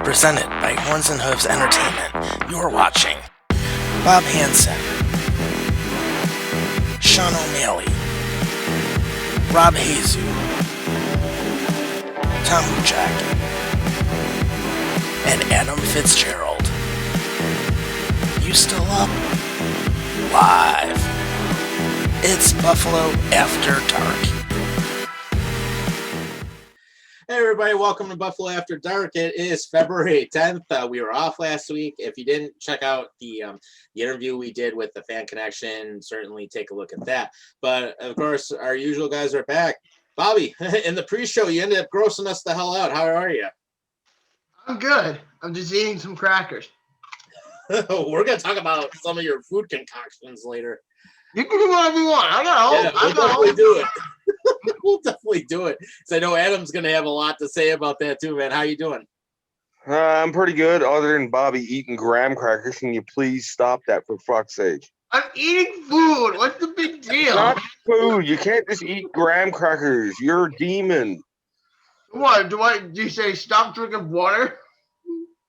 Presented by Horns and Hooves Entertainment, you're watching Bob Hansen, Sean O'Malley, Rob Hazu, Tom Uchak, and Adam Fitzgerald. You still up? Live. It's Buffalo After Dark. Hey everybody, welcome to Buffalo After Dark. It is February 10th. We were off last week. If you didn't check out the interview we did with the Fan Connection, certainly take a look at that. But of course, our usual guys are back. Bobby, in the pre-show, you ended up grossing us the hell out. How are you? I'm good. I'm just eating some crackers. We're going to talk about some of your food concoctions later. You can do whatever you want. We'll definitely do it. We'll definitely do it. So I know Adam's going to have a lot to say about that too, man. How you doing? I'm pretty good, other than Bobby eating graham crackers. Can you please stop that, for fuck's sake? I'm eating food. What's the big deal? It's not food. You can't just eat graham crackers. You're a demon. What? Do you say stop drinking water?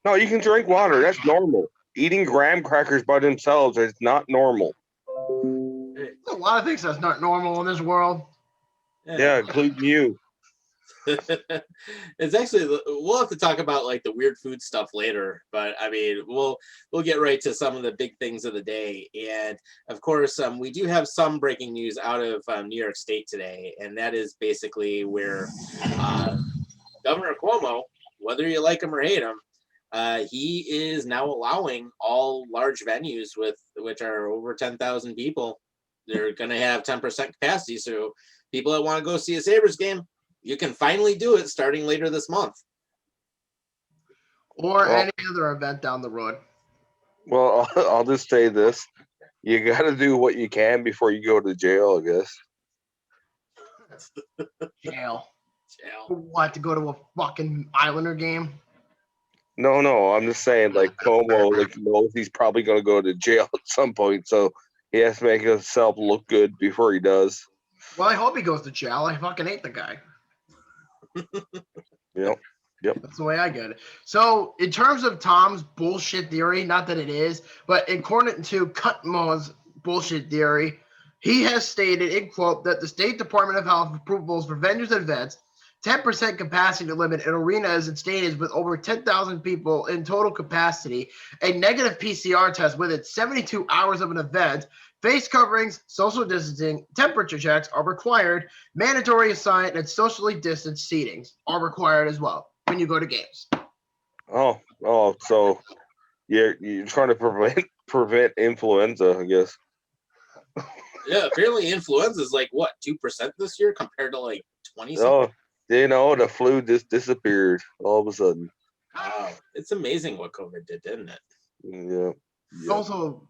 No, you can drink water. That's normal. Eating graham crackers by themselves is not normal. There's a lot of things that's not normal in this world. Yeah, including you. It's actually, we'll have to talk about like the weird food stuff later, but I mean, we'll get right to some of the big things of the day. And of course, we do have some breaking news out of New York State today, and that is basically where Governor Cuomo, whether you like him or hate him, he is now allowing all large venues which are over 10,000 people. They're going to have 10% capacity, so people that want to go see a Sabres game, you can finally do it starting later this month. Or any other event down the road. Well, I'll just say this. You got to do what you can before you go to jail, I guess. Jail. What, to go to a fucking Islander game? No. I'm just saying, like, Cuomo, knows he's probably going to go to jail at some point, so he has to make himself look good before he does. Well, I hope he goes to jail. I fucking hate the guy. Yep. That's the way I get it. So, in terms of Tom's bullshit theory, not that it is, but according to Cutmo's bullshit theory, he has stated, in quote, that the State Department of Health approvals for venues and events, 10% capacity limit in arenas and stadiums with over 10,000 people in total capacity, a negative PCR test within 72 hours of an event, face coverings, social distancing, temperature checks are required, mandatory assigned and socially distanced seatings are required as well when you go to games. Oh, so you're trying to prevent influenza, I guess. Yeah, apparently influenza is like, what, 2% this year compared to like 20 something? Oh, the flu just disappeared all of a sudden. Wow. It's amazing what COVID did, didn't it? Yeah. Also,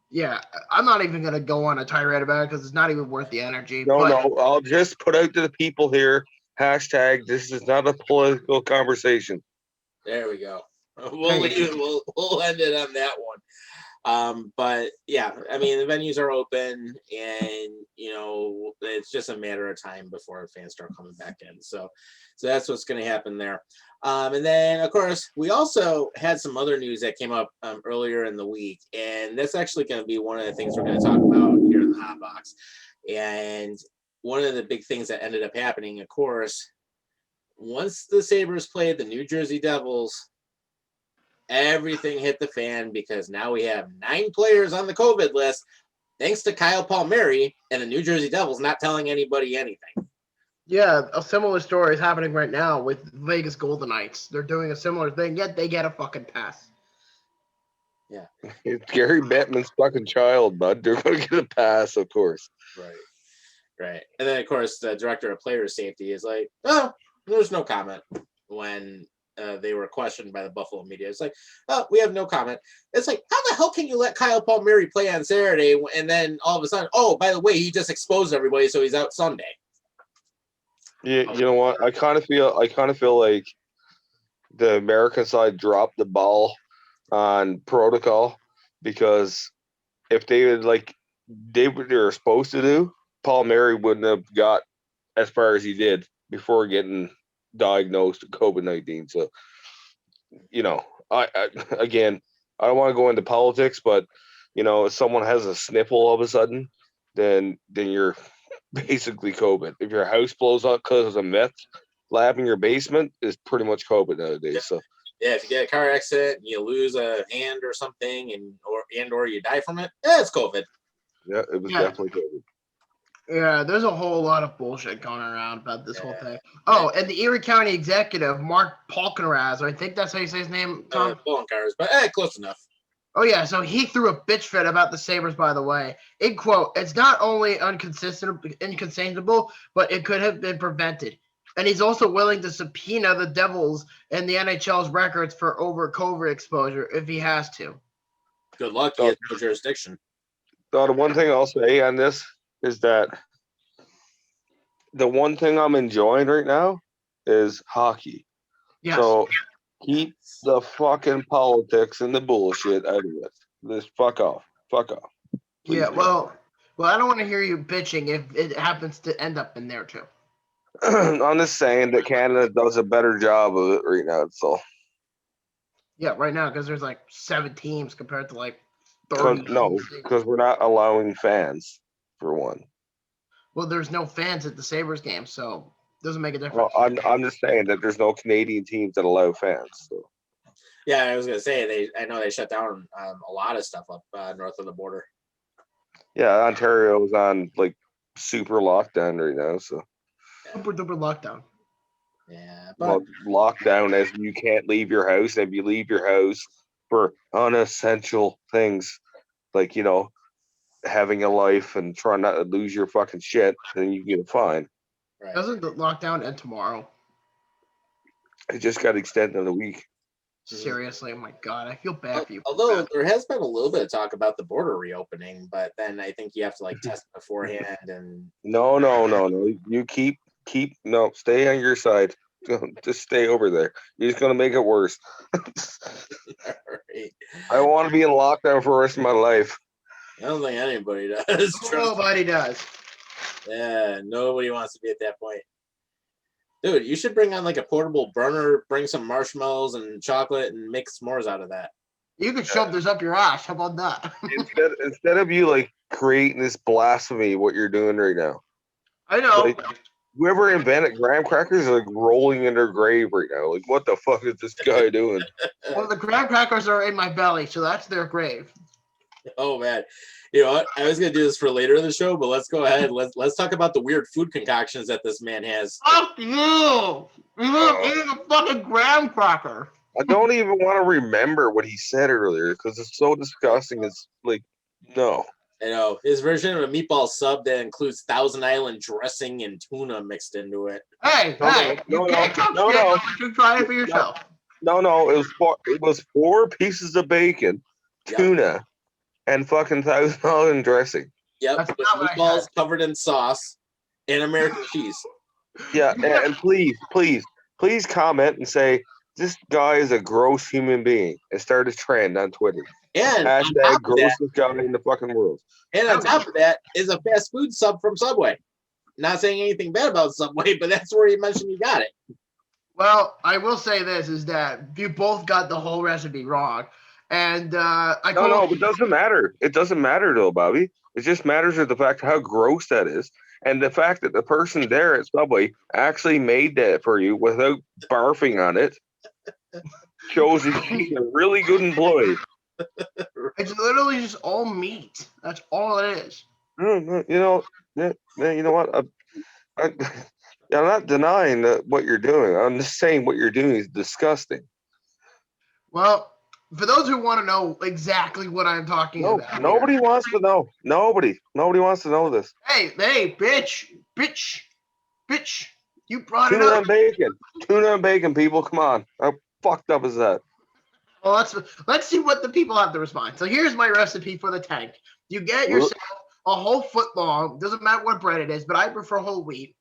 I'm not even going to go on a tirade about it because it's not even worth the energy. No, I'll just put out to the people here, hashtag, this is not a political conversation. There we go. We'll end it on that one. But yeah, I mean, the venues are open and, it's just a matter of time before fans start coming back in. So that's what's going to happen there. And then, of course, we also had some other news that came up earlier in the week, and that's actually going to be one of the things we're going to talk about here in the Hot Box. And one of the big things that ended up happening, of course, once the Sabres played the New Jersey Devils, everything hit the fan because now we have 9 players on the COVID list, thanks to Kyle Palmieri and the New Jersey Devils not telling anybody anything. Yeah, a similar story is happening right now with Vegas Golden Knights. They're doing a similar thing, yet they get a fucking pass. Yeah. It's Gary Bettman's fucking child, bud. They're going to get a pass, of course. Right. And then, of course, the director of player safety is like, oh, there's no comment when they were questioned by the Buffalo media. It's like, oh, we have no comment. It's like, how the hell can you let Kyle Palmieri play on Saturday and then all of a sudden, oh, by the way, he just exposed everybody, so he's out Sunday. Yeah, you know what? I kind of feel like the American side dropped the ball on protocol because if they would they were supposed to do, Palmieri wouldn't have got as far as he did before getting diagnosed with COVID-19. So, I again, I don't want to go into politics, but if someone has a sniffle all of a sudden, then you're basically COVID. If your house blows up because of a meth lab in your basement, is pretty much COVID nowadays. So yeah, if you get a car accident and you lose a hand or something, or you die from it, it's COVID. yeah, it was definitely COVID. Yeah, there's a whole lot of bullshit going around about this whole thing. Oh, and the Erie County executive, Mark Polkenraz, I think that's how you say his name, Tom? Cars, but close enough. Oh, yeah, so he threw a bitch fit about the Sabres, by the way. In quote, it's not only inconceivable, but it could have been prevented. And he's also willing to subpoena the Devils and the NHL's records for over COVID exposure if he has to. Good luck, he has no jurisdiction. So the one thing I'll say on this is that the one thing I'm enjoying right now is hockey. Yes. So keep the fucking politics and the bullshit out of it. Just fuck off. Fuck off. Please yeah, do. well, I don't want to hear you bitching if it happens to end up in there too. I'm just saying that Canada does a better job of it right now. So yeah, right now because there's like 7 teams compared to like 30. No, because we're not allowing fans for one. Well, there's no fans at the Sabres game, so it doesn't make a difference. Well, I'm just saying that there's no Canadian teams that allow fans. So. Yeah, I was gonna say I know they shut down a lot of stuff up north of the border. Yeah, Ontario is on like super lockdown right now. So super duper lockdown. Yeah, but lockdown as you can't leave your house. And if you leave your house for unessential things, like having a life and trying not to lose your fucking shit, then you get a fine. Right. Doesn't the lockdown end tomorrow? It just got extended a week. Seriously, oh my god, I feel bad for you. Although there has been a little bit of talk about the border reopening, but then I think you have to like test beforehand and. No. You stay on your side. Just stay over there. You're just gonna make it worse. Right. I want to be in lockdown for the rest of my life. I don't think anybody does. Nobody does. Yeah, nobody wants to be at that point. Dude, you should bring on like a portable burner, bring some marshmallows and chocolate and make s'mores out of that. You could shove this up your ass. How about that? instead of you like creating this blasphemy, what you're doing right now. I know. Like, whoever invented graham crackers is like rolling in their grave right now. Like, what the fuck is this guy doing? Well, the graham crackers are in my belly, so that's their grave. Oh man, you know what? I was gonna do this for later in the show, but let's go ahead. Let's talk about the weird food concoctions that this man has. Fuck you! You're eating a fucking graham cracker. I don't even want to remember what he said earlier because it's so disgusting. It's like, no. I know his version of a meatball sub that includes Thousand Island dressing and tuna mixed into it. Hey, you can't try it for yourself. No, it was 4 pieces of bacon, tuna, and fucking Thousand Island dressing. Yep, with meatballs covered in sauce and American cheese. Yeah, and please comment and say this guy is a gross human being and start a trend on Twitter. And hashtag grossest guy in the fucking world. And on top of that is a fast food sub from Subway. Not saying anything bad about Subway, but that's where you mentioned you got it. Well, I will say this is that you both got the whole recipe wrong. And No, it doesn't matter. It doesn't matter though, Bobby. It just matters with the fact of how gross that is. And the fact that the person there at Subway actually made that for you without barfing on it shows that she's a really good employee. It's literally just all meat. That's all it is. You know what? I'm not denying what you're doing. I'm just saying what you're doing is disgusting. Well, for those who want to know exactly what I'm talking about. Nobody wants to know. Nobody wants to know this. Hey, bitch. You brought tuna it up. Tuna and bacon, people. Come on. How fucked up is that? Well, let's see what the people have to respond. So here's my recipe for the tank. You get yourself a whole foot long. Doesn't matter what bread it is, but I prefer whole wheat.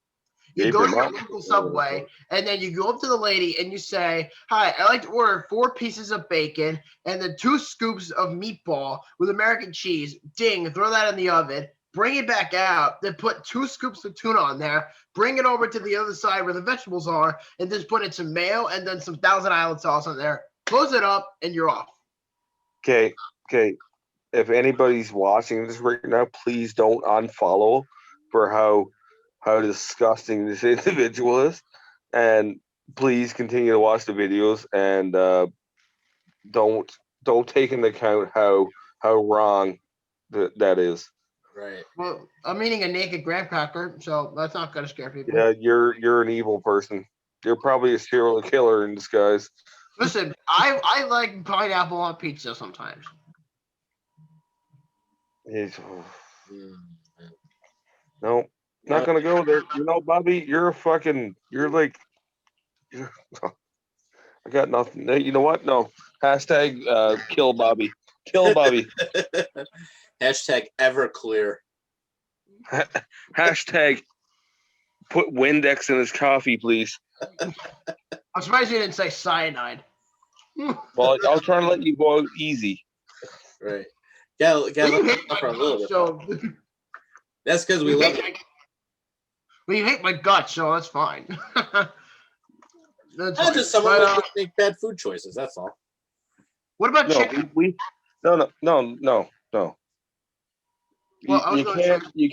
You go to your local Subway, and then you go up to the lady and you say, "Hi, I'd like to order 4 pieces of bacon and then 2 scoops of meatball with American cheese." Ding, throw that in the oven. bring it back out, then put 2 scoops of tuna on there, bring it over to the other side where the vegetables are, and just put in some mayo and then some Thousand Island sauce on there. Close it up, and you're off. Okay. If anybody's watching this right now, please don't unfollow for how disgusting this individual is, and please continue to watch the videos and don't take into account how wrong that is. Right. Well, I'm eating a naked graham cracker, so that's not gonna scare people. Yeah, you're an evil person. You're probably a serial killer in disguise. Listen, I like pineapple on pizza sometimes. No, not gonna go there. You know, Bobby, you're like, I got nothing. You know what? No. Hashtag kill Bobby. Kill Bobby. Hashtag Everclear. Hashtag put Windex in his coffee, please. I'm surprised you didn't say cyanide. Well, I was trying to let you go out easy. Right. Yeah, for a little bit. So That's because we love it. Well, you hate my guts, so that's fine. That's fine. Just someone who make bad food choices. That's all. What about No, chicken? no. Well, You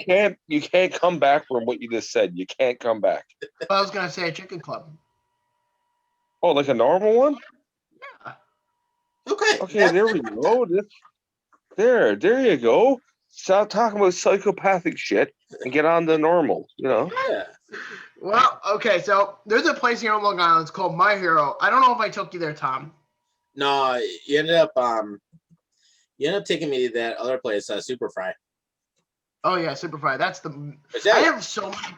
can't come back from what you just said. You can't come back. I was gonna say a chicken club. Oh, like a normal one? Yeah. Okay, there we go. There you go. Stop talking about psychopathic shit and get on the normal, you know? Yeah. Well, okay, so there's a place here on Long Island. It's called My Hero. I don't know if I took you there, Tom. No, you ended up taking me to that other place, Super Fry. Oh yeah, Super Fry. That's the. Yeah. I have so many.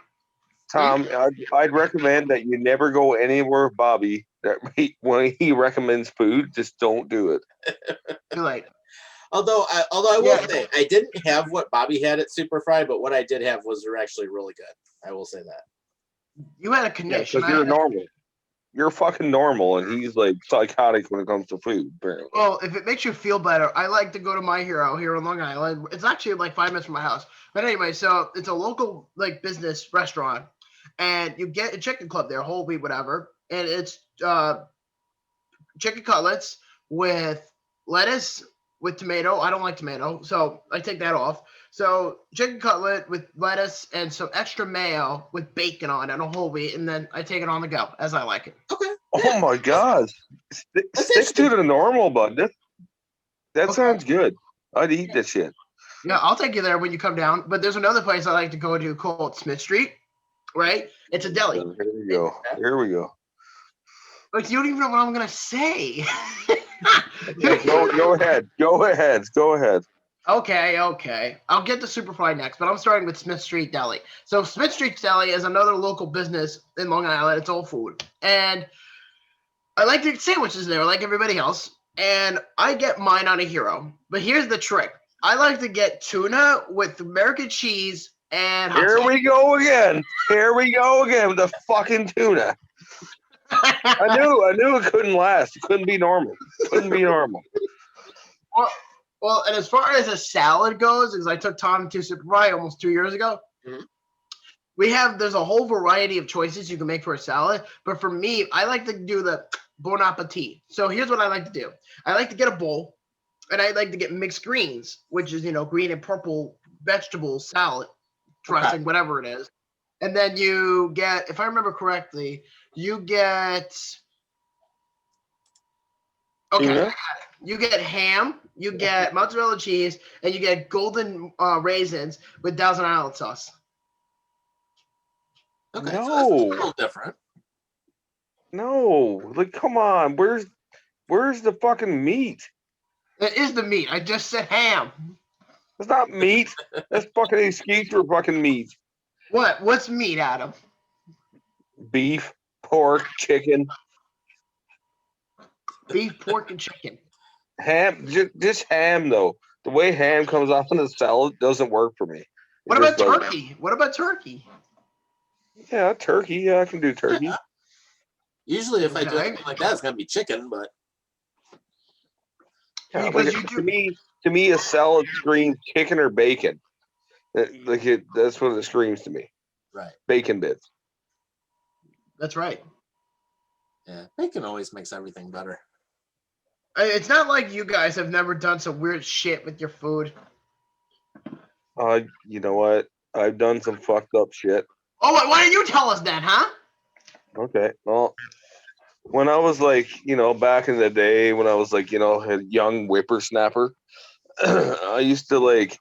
Tom, I'd recommend that you never go anywhere with Bobby that when he recommends food, just don't do it. Too late. Although I will say I didn't have what Bobby had at Super Fry, but what I did have was actually really good. I will say that. You had a connection. Because you're normal. You're fucking normal, and he's like psychotic when it comes to food. Apparently. Well, if it makes you feel better, I like to go to My Hero here on Long Island. It's actually like 5 minutes from my house. But anyway, so it's a local like business restaurant, and you get a chicken club there, whole wheat, whatever, and it's chicken cutlets with lettuce with tomato. I don't like tomato, so I take that off. So chicken cutlet with lettuce and some extra mayo with bacon on it, and a whole wheat, and then I take it on the go as I like it. Okay. Oh my God! Stick to the normal, bud. That sounds good. I'd eat this shit. Yeah, I'll take you there when you come down. But there's another place I like to go to called Smith Street, right? It's a deli. Here we go. Like, you don't even know what I'm gonna say. Go ahead. Okay. I'll get to Superfly next, but I'm starting with Smith Street Deli. So Smith Street Deli is another local business in Long Island. It's all food. And I like to get sandwiches there like everybody else. And I get mine on a Hero. But here's the trick. I like to get tuna with American cheese and hot Here sauce. we go again with the fucking tuna. I knew it couldn't last. It couldn't be normal. Well, and as far as a salad goes, because I took Tom to Superfly almost 2 years ago, there's a whole variety of choices you can make for a salad. But for me, I like to do the bon appetit. So here's what I like to do. I like to get a bowl, and I like to get mixed greens, which is, green and purple vegetable salad dressing, whatever it is. And then you get, if I remember correctly, you get you get ham, you get mozzarella cheese, and you get golden raisins with Thousand Island sauce. Okay, so that's a little different. No, like, come on, where's the fucking meat? It is the meat. I just said ham. It's not meat. That's fucking an excuse for fucking meat. What's meat, Adam? Beef, pork, chicken. Beef, pork, and chicken. Ham, just ham though. The way ham comes off in the salad doesn't work for me. What about turkey? What about turkey? Yeah, turkey. Yeah, I can do turkey. Yeah. Usually, if I do anything like that, it's gonna be chicken. But yeah, to me, a salad screams chicken or bacon. That's what it screams to me. Right. Bacon bits. That's right. Yeah. Bacon always makes everything better. It's not like you guys have never done some weird shit with your food. You know what? I've done some fucked up shit. Oh, why didn't you tell us that, huh? Okay. Well, when I was like, back in the day, when I was like, a young whippersnapper, I used to like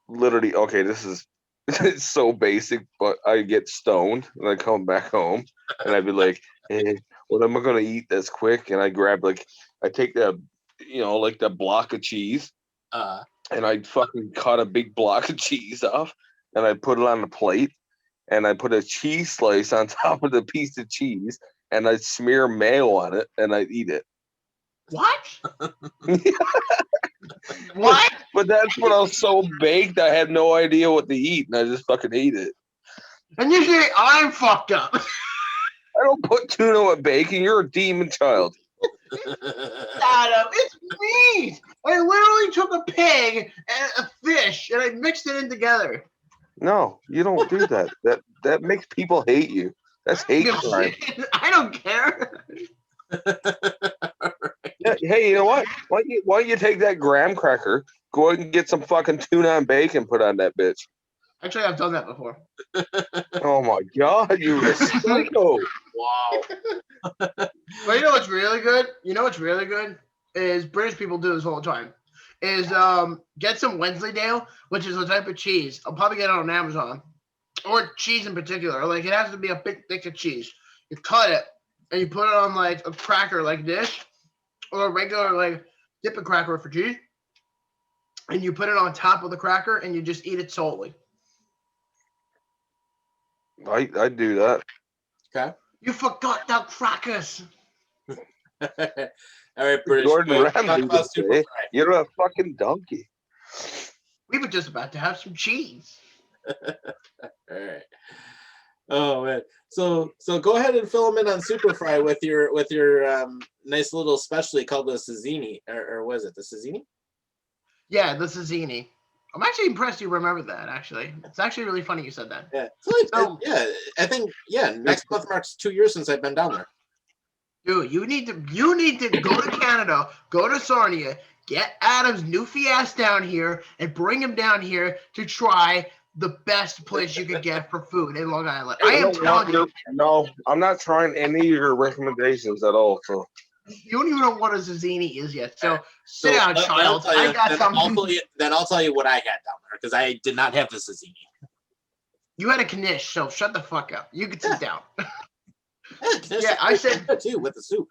literally. Okay, this is it's so basic, but I get stoned and I come back home and I'd be like, hey, what am I gonna eat that's quick? And I grab I take the, like the block of cheese, and I'd fucking cut a big block of cheese off and I put it on the plate and I put a cheese slice on top of the piece of cheese and I'd smear mayo on it and I'd eat it. What? What? But that's when I was so baked, I had no idea what to eat, and I just fucking ate it. And you say I'm fucked up. I don't put tuna with bacon. You're a demon child. Adam, it's meat. I literally took a pig and a fish and I mixed it in together. No, you don't do that. That makes people hate you. That's hate crime. I don't care. Yeah, hey, you know what? Why don't you take that graham cracker, go out and get some fucking tuna and bacon, put on that bitch. Actually, I've done that before. Oh my god, you're a psycho. Wow. But you know what's really good? You know what's really good? Is British people do this all the time. Is get some Wensleydale, which is a type of cheese. I'll probably get it on Amazon. Or cheese in particular. Like it has to be a big thick of cheese. You cut it and you put it on like a cracker like this. Or a regular like dipping cracker for cheese. And you put it on top of the cracker and you just eat it solely. I do that. Okay. You forgot the crackers. All right, British. Gordon Talk Ramsay about would Super say, Fry. you're a fucking donkey. We were just about to have some cheese. All right. Oh man. So go ahead and fill them in on Super Fry with your nice little specialty called the Cizzini, or was it the Cizzini? Yeah, the Cizzini. I'm actually impressed you remember that, actually. It's actually really funny you said that. Yeah. So- I think next month marks 2 years since I've been down there. Dude, you need to go to Canada, go to Sarnia, get Adam's new Fiesta down here, and bring him down here to try the best place you could get for food in Long Island. I am telling you. No, I'm not trying any of your recommendations at all. So You don't even know what a Zucchini is yet. So sit So, down, then child. I'll tell you- I got then something. Then I'll tell you what I had down there because I did not have the Cizzini. You had a knish, so shut the fuck up. You can sit down. Yeah, I said- too with the soup.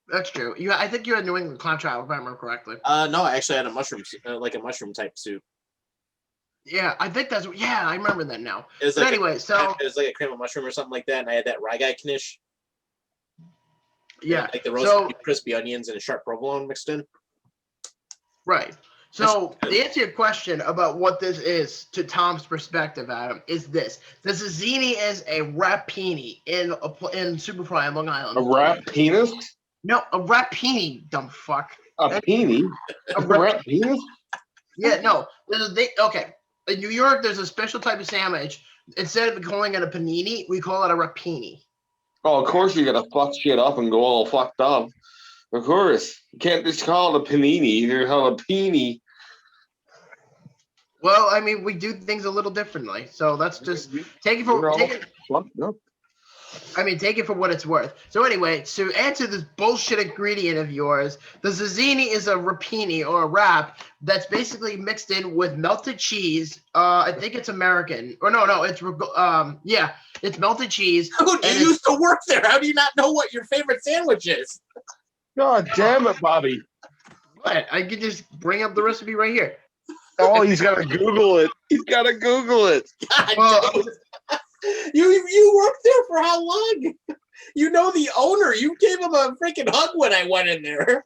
That's true. I think you had New England clam chowder, if I remember correctly. No, I actually had a mushroom, like a mushroom type soup. Yeah, I think that's. Yeah, I remember that now. It was But like anyway, so it was like a cream of mushroom or something like that, and I had that rye guy knish. yeah, like the roasted crispy onions and a sharp provolone mixed in. right. So the answer to your question about what this is, to Tom's perspective, Adam, is this: the Zucchini is a rapini in Super Fry on Long Island. a rat penis, No, a rapini, dumb fuck. a peenie, a rat penis. Yeah, no. Okay. In New York, there's a special type of sandwich. Instead of calling it a panini, we call it a rapini. Oh, of course you gotta fuck shit up and go all fucked up. Of course, you can't just call it a panini. You call it a peenie. Well, I mean, we do things a little differently, so that's just take it for You're all take it. fucked up. I mean, take it for what it's worth. So anyway, to answer this bullshit ingredient of yours, the Zucchini is a rapini or a wrap that's basically mixed in with melted cheese. I think it's American. Or no, it's it's melted cheese. Dude, you used to work there. How do you not know what your favorite sandwich is? God damn it, Bobby. What? I could just bring up the recipe right here. Oh, he's gotta Google it. He's gotta Google it. God, Well- dude. You worked there for how long? You know the owner. You gave him a freaking hug when I went in there.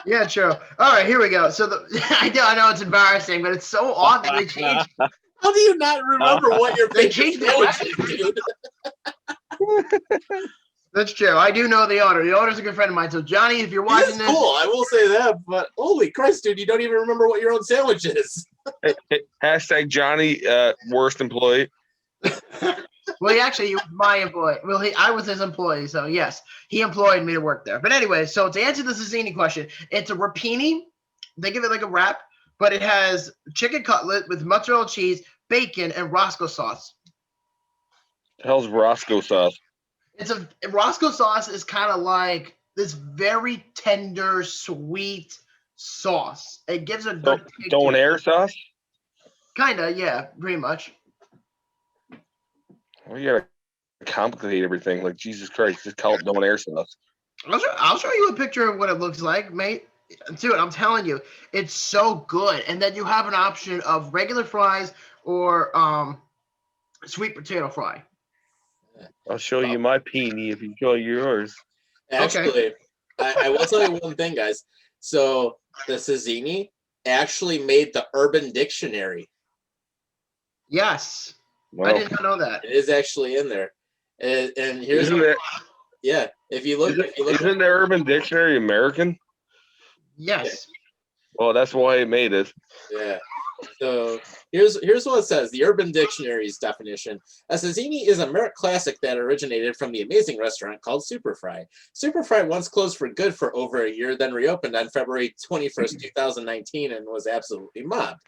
Yeah, true. All right, here we go. So I know it's embarrassing, but it's so odd that they changed. How do you not remember what your They favorite changed the sandwich is, dude? That's true. I do know the owner. The owner's a good friend of mine. So Johnny, if you're watching It's this, cool. I will say that. But holy Christ, dude, you don't even remember what your own sandwich is. Hashtag Johnny, worst employee. Well, he was my employee. Well, I was his employee, so yes, he employed me to work there. But anyway, so to answer the Zucchini question, it's a rapini. They give it like a wrap, but it has chicken cutlet with mozzarella cheese, bacon, and Roscoe sauce. The hell's Roscoe sauce? Roscoe sauce is kind of like this very tender, sweet sauce. It gives a good Donair sauce? Kinda, yeah, pretty much. Well, you gotta complicate everything. Like Jesus Christ, just call it Donair sauce. I'll show you a picture of what it looks like, mate. Dude, I'm telling you, it's so good. And then you have an option of regular fries or sweet potato fry. I'll show you my peenie if you show yours. Actually, okay. I will tell you one thing, guys. So the Zucchini actually made the Urban Dictionary. Yes. Well, I did not know that. It is actually in there. And here's yeah. If you look, isn't the Urban Dictionary American? Yes. Well, that's why it made it. Yeah. So here's what it says. The Urban Dictionary's definition. A Zucchini is a merit classic that originated from the amazing restaurant called Super Fry. Super Fry once closed for good for over a year, then reopened on February 21st, 2019, and was absolutely mobbed.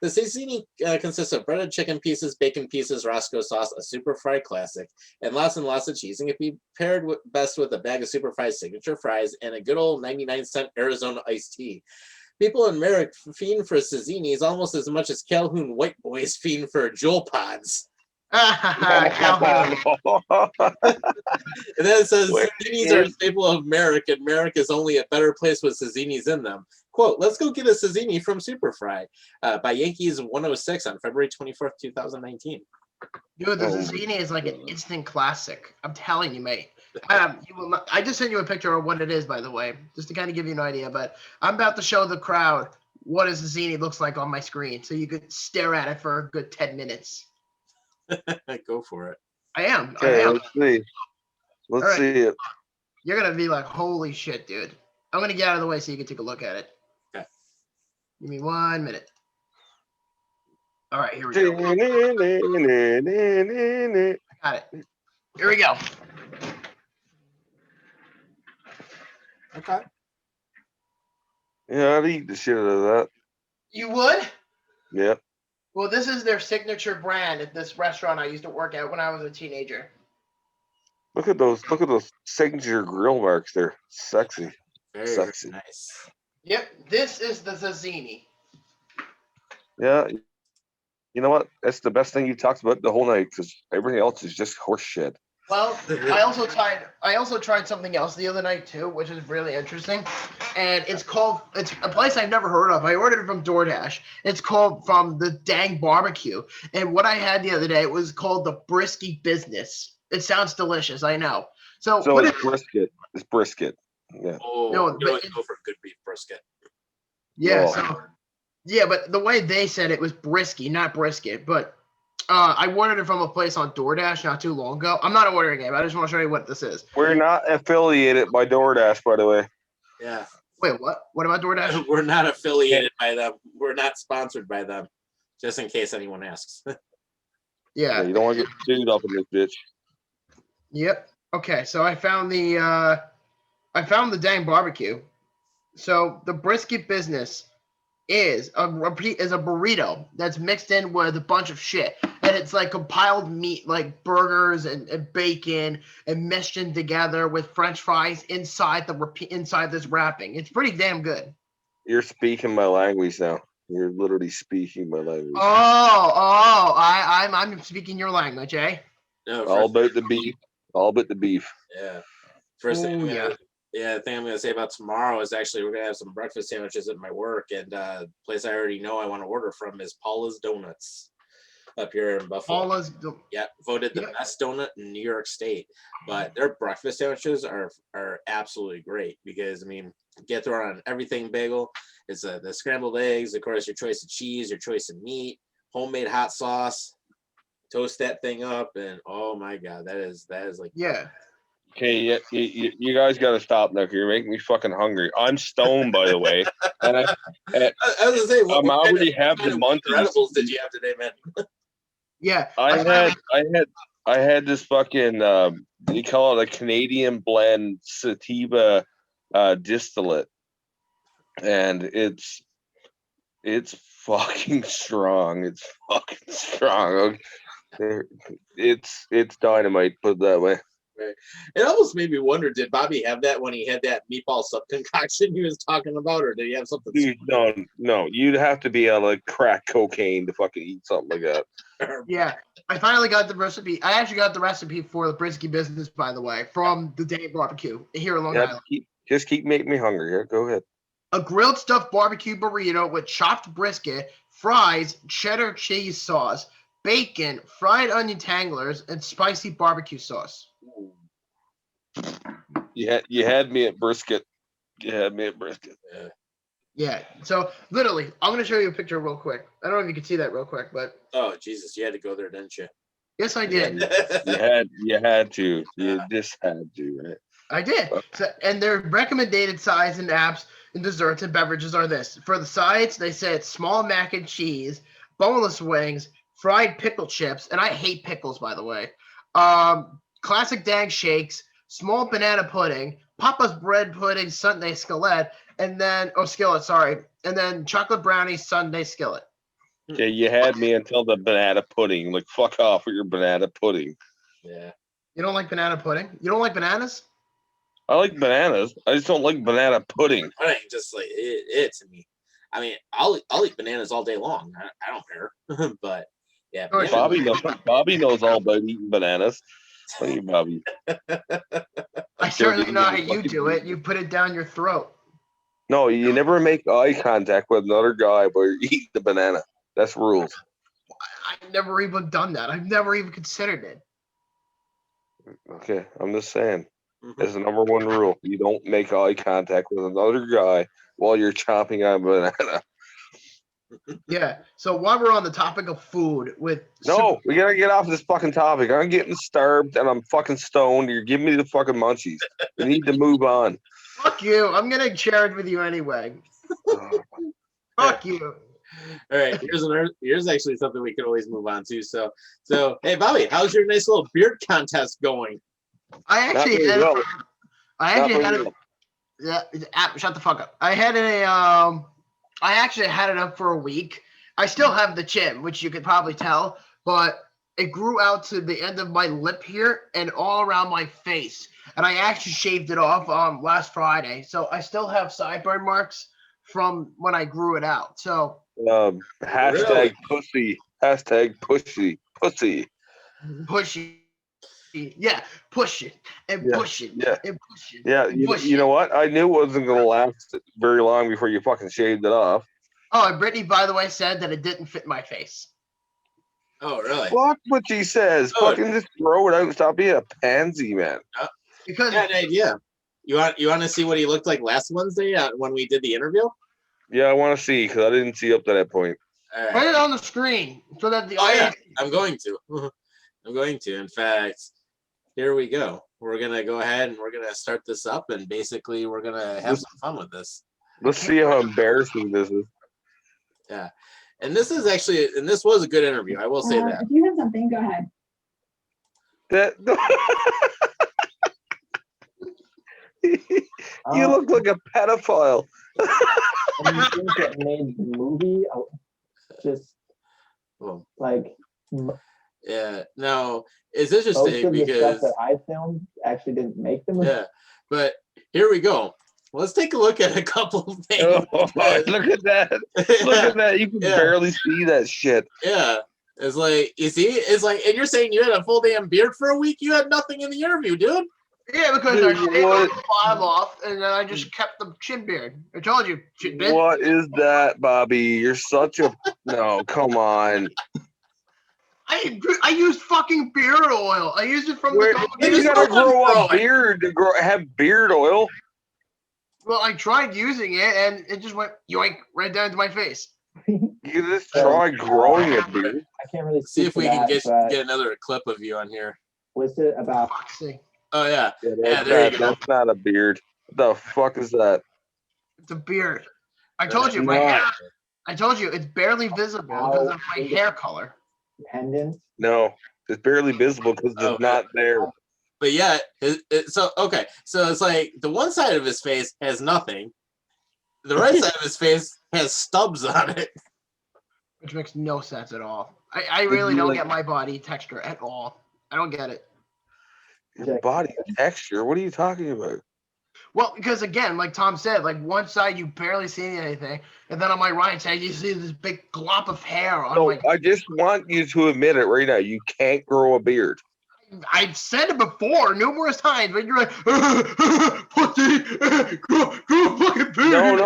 The Zucchini consists of breaded chicken pieces, bacon pieces, Roscoe sauce, a Super Fry classic, and lots of cheese, and can be paired best with a bag of Super Fry's signature fries and a good old 99-cent Arizona iced tea. People in Merrick fiend for Zazzinis almost as much as Calhoun white boys fiend for Jewel Pods. And then it says Zazzinis are a staple of Merrick, and Merrick is only a better place with Zazzinis in them. Quote, let's go get a Zazzini from Super Fry by Yankees 106 on February 24th, 2019. Dude, the Zazzini is like an instant classic. I'm telling you, mate. I just sent you a picture of what it is, by the way, just to kind of give you an idea. But I'm about to show the crowd what a Zazzini looks like on my screen, so you could stare at it for a good 10 minutes. Go for it. I am. Okay, let's see. Let's see it. You're gonna be like, "Holy shit, dude!" I'm gonna get out of the way so you can take a look at it. Okay. Give me 1 minute. All right, here we go. I got it. Here we go. Okay. Yeah, I'd eat the shit out of that. You would? Yeah. Well, this is their signature brand at this restaurant I used to work at when I was a teenager. Look at those signature grill marks there. Sexy. Very sexy. Nice. Yep, this is the Zazzini. Yeah. You know what? That's the best thing you talked about the whole night because everything else is just horse shit. Well, I also tried something else the other night too, which is really interesting. And it's a place I've never heard of. I ordered it from DoorDash. It's called From the Dang Barbecue. And what I had the other day, it was called the Brisky Business. It sounds delicious, I know. So it's brisket. It's brisket. Yeah. Oh, no, go for good beef brisket. Yeah, but the way they said it was brisky, not brisket. But I ordered it from a place on DoorDash not too long ago. I'm not ordering it, but I just want to show you what this is. We're not affiliated by DoorDash, by the way. Yeah. Wait, what? What about DoorDash? We're not affiliated by them. We're not sponsored by them. Just in case anyone asks. Yeah. You don't want to get sued up in this bitch. Yep. Okay, so I found the Dang Barbecue. So the Brisket Business is a burrito that's mixed in with a bunch of shit, and it's like compiled meat, like burgers and bacon, and meshed in together with French fries inside this wrapping. It's pretty damn good. You're speaking my language now. You're literally speaking my language. I'm speaking your language, eh? No, all about the beef. All about the beef. Yeah. First thing the thing I'm gonna say about tomorrow is actually we're gonna have some breakfast sandwiches at my work, and the place I already know I want to order from is Paula's Donuts up here in Buffalo. Voted the best donut in New York State. But their breakfast sandwiches are absolutely great because get thrown on everything bagel. It's the scrambled eggs, of course, your choice of cheese, your choice of meat, homemade hot sauce. Toast that thing up, and oh my god, that is like Okay, yeah, you guys got to stop now. You're making me fucking hungry. I'm stoned, by the way, and I was gonna say, I'm already what have kind the of munchies. Incredibles did you have today, man? Yeah, I had this fucking they call it a Canadian blend sativa distillate, and it's fucking strong. It's fucking strong. Okay. It's dynamite. Put it that way. Right. It almost made me wonder, did Bobby have that when he had that meatball sub concoction he was talking about, or did he have something? Dude, no, you'd have to be on like crack cocaine to fucking eat something like that. yeah. I finally got the recipe. I actually got the recipe for the brisket business, by the way, from the Day Barbecue here in Long Island. Just keep making me hungry. Yeah, go ahead. A grilled stuffed barbecue burrito with chopped brisket, fries, cheddar cheese sauce, bacon, fried onion tanglers, and spicy barbecue sauce. You had me at brisket. You had me at brisket. Yeah. So literally, I'm gonna show you a picture real quick. I don't know if you can see that real quick, but Oh Jesus, you had to go there, didn't you? yes, I did. You had to. You just had to, right? I did. So, and their recommended sides and apps and desserts and beverages are this. For the sides, they said small mac and cheese, boneless wings, fried pickle chips, and I hate pickles, by the way. Classic dang shakes, small banana pudding, Papa's bread pudding, Sunday skillet, and then skillet, sorry, and then chocolate brownie Sunday skillet. Yeah, you had me until the banana pudding. Like, fuck off with your banana pudding. Yeah. You don't like banana pudding? You don't like bananas? I like bananas. I just don't like banana pudding. I ain't just like it to me. I mean, I'll eat bananas all day long. I don't care. But yeah, Bobby knows all about eating bananas. Thank you, Bobby. I certainly know how you do it. You put it down your throat. No, you never make eye contact with another guy while you're eating the banana. That's rules. I've never even done that. I've never even considered it. Okay, I'm just saying. It's the number one rule. You don't make eye contact with another guy while you're chopping on a banana. Yeah. So while we're on the topic of food, we gotta get off this fucking topic. I'm getting starved and I'm fucking stoned. You're giving me the fucking munchies. We need to move on. Fuck you. I'm gonna share it with you anyway. Fuck you. All right. Here's actually something we could always move on to. So hey Bobby, how's your nice little beard contest going? I actually had it. Yeah, shut the fuck up. I actually had it up for a week. I still have the chin, which you could probably tell, but it grew out to the end of my lip here and all around my face. And I actually shaved it off last Friday. So I still have sideburn marks from when I grew it out. So hashtag pussy. Hashtag pussy. Pushy. Yeah, push it and push it and push it. Yeah, you know what? I knew it wasn't going to last very long before you fucking shaved it off. Oh, and Brittany, by the way, said that it didn't fit my face. Oh, really? Fuck what she says. Oh. Fucking just throw it out and stop being a pansy, man. Because I had an idea. You want to see what he looked like last Wednesday when we did the interview? Yeah, I want to see because I didn't see up to that point. Put it on the screen so that the audience. Yeah, I'm going to. I'm going to. In fact, here we go. We're gonna go ahead and we're gonna start this up, and basically we're gonna have some fun with this. Let's see how embarrassing this is. Yeah, and this is actually, and this was a good interview. I will say that. If you have something, go ahead. You look like a pedophile. And you think that made the movie just like yeah, no, it's most interesting of the because stuff that I filmed actually didn't make the movie. yeah, but here we go. Let's take a look at a couple of things. Oh, look at that. Look at that. You can barely see that shit. Yeah. It's like, you see, it's like, and you're saying you had a full damn beard for a week? You had nothing in the interview, dude. Yeah, because I shaved the bottom off and then I just kept the chin beard. I told you, chin beard. What is that, Bobby? You're such a no. Come on. I used fucking beard oil. I used it from You gotta grow a beard to have beard oil. Well, I tried using it and it just went yoink right down to my face. You just try growing a beard. I can't really see if we can get that, another clip of you on here. Was it about? Oh yeah. Yeah, Yeah, there you go. that's not a beard. What the fuck is that? It's a beard. I That's told you, my not. hair. I told you, it's barely visible because of my hair color. Pendant. No, it's barely visible because Oh, it's not there. But yeah, so okay, so it's like the one side of his face has nothing, the right side of his face has stubs on it. Which makes no sense at all. I really don't get my body texture at all. I don't get it. Your body texture? What are you talking about? Well, because again, like Tom said, like one side you barely see anything, and then on my right side you see this big glop of hair on No, my. I just want you to admit it right now. You can't grow a beard. I've said it before numerous times, but you're like, pussy, grow a fucking beard.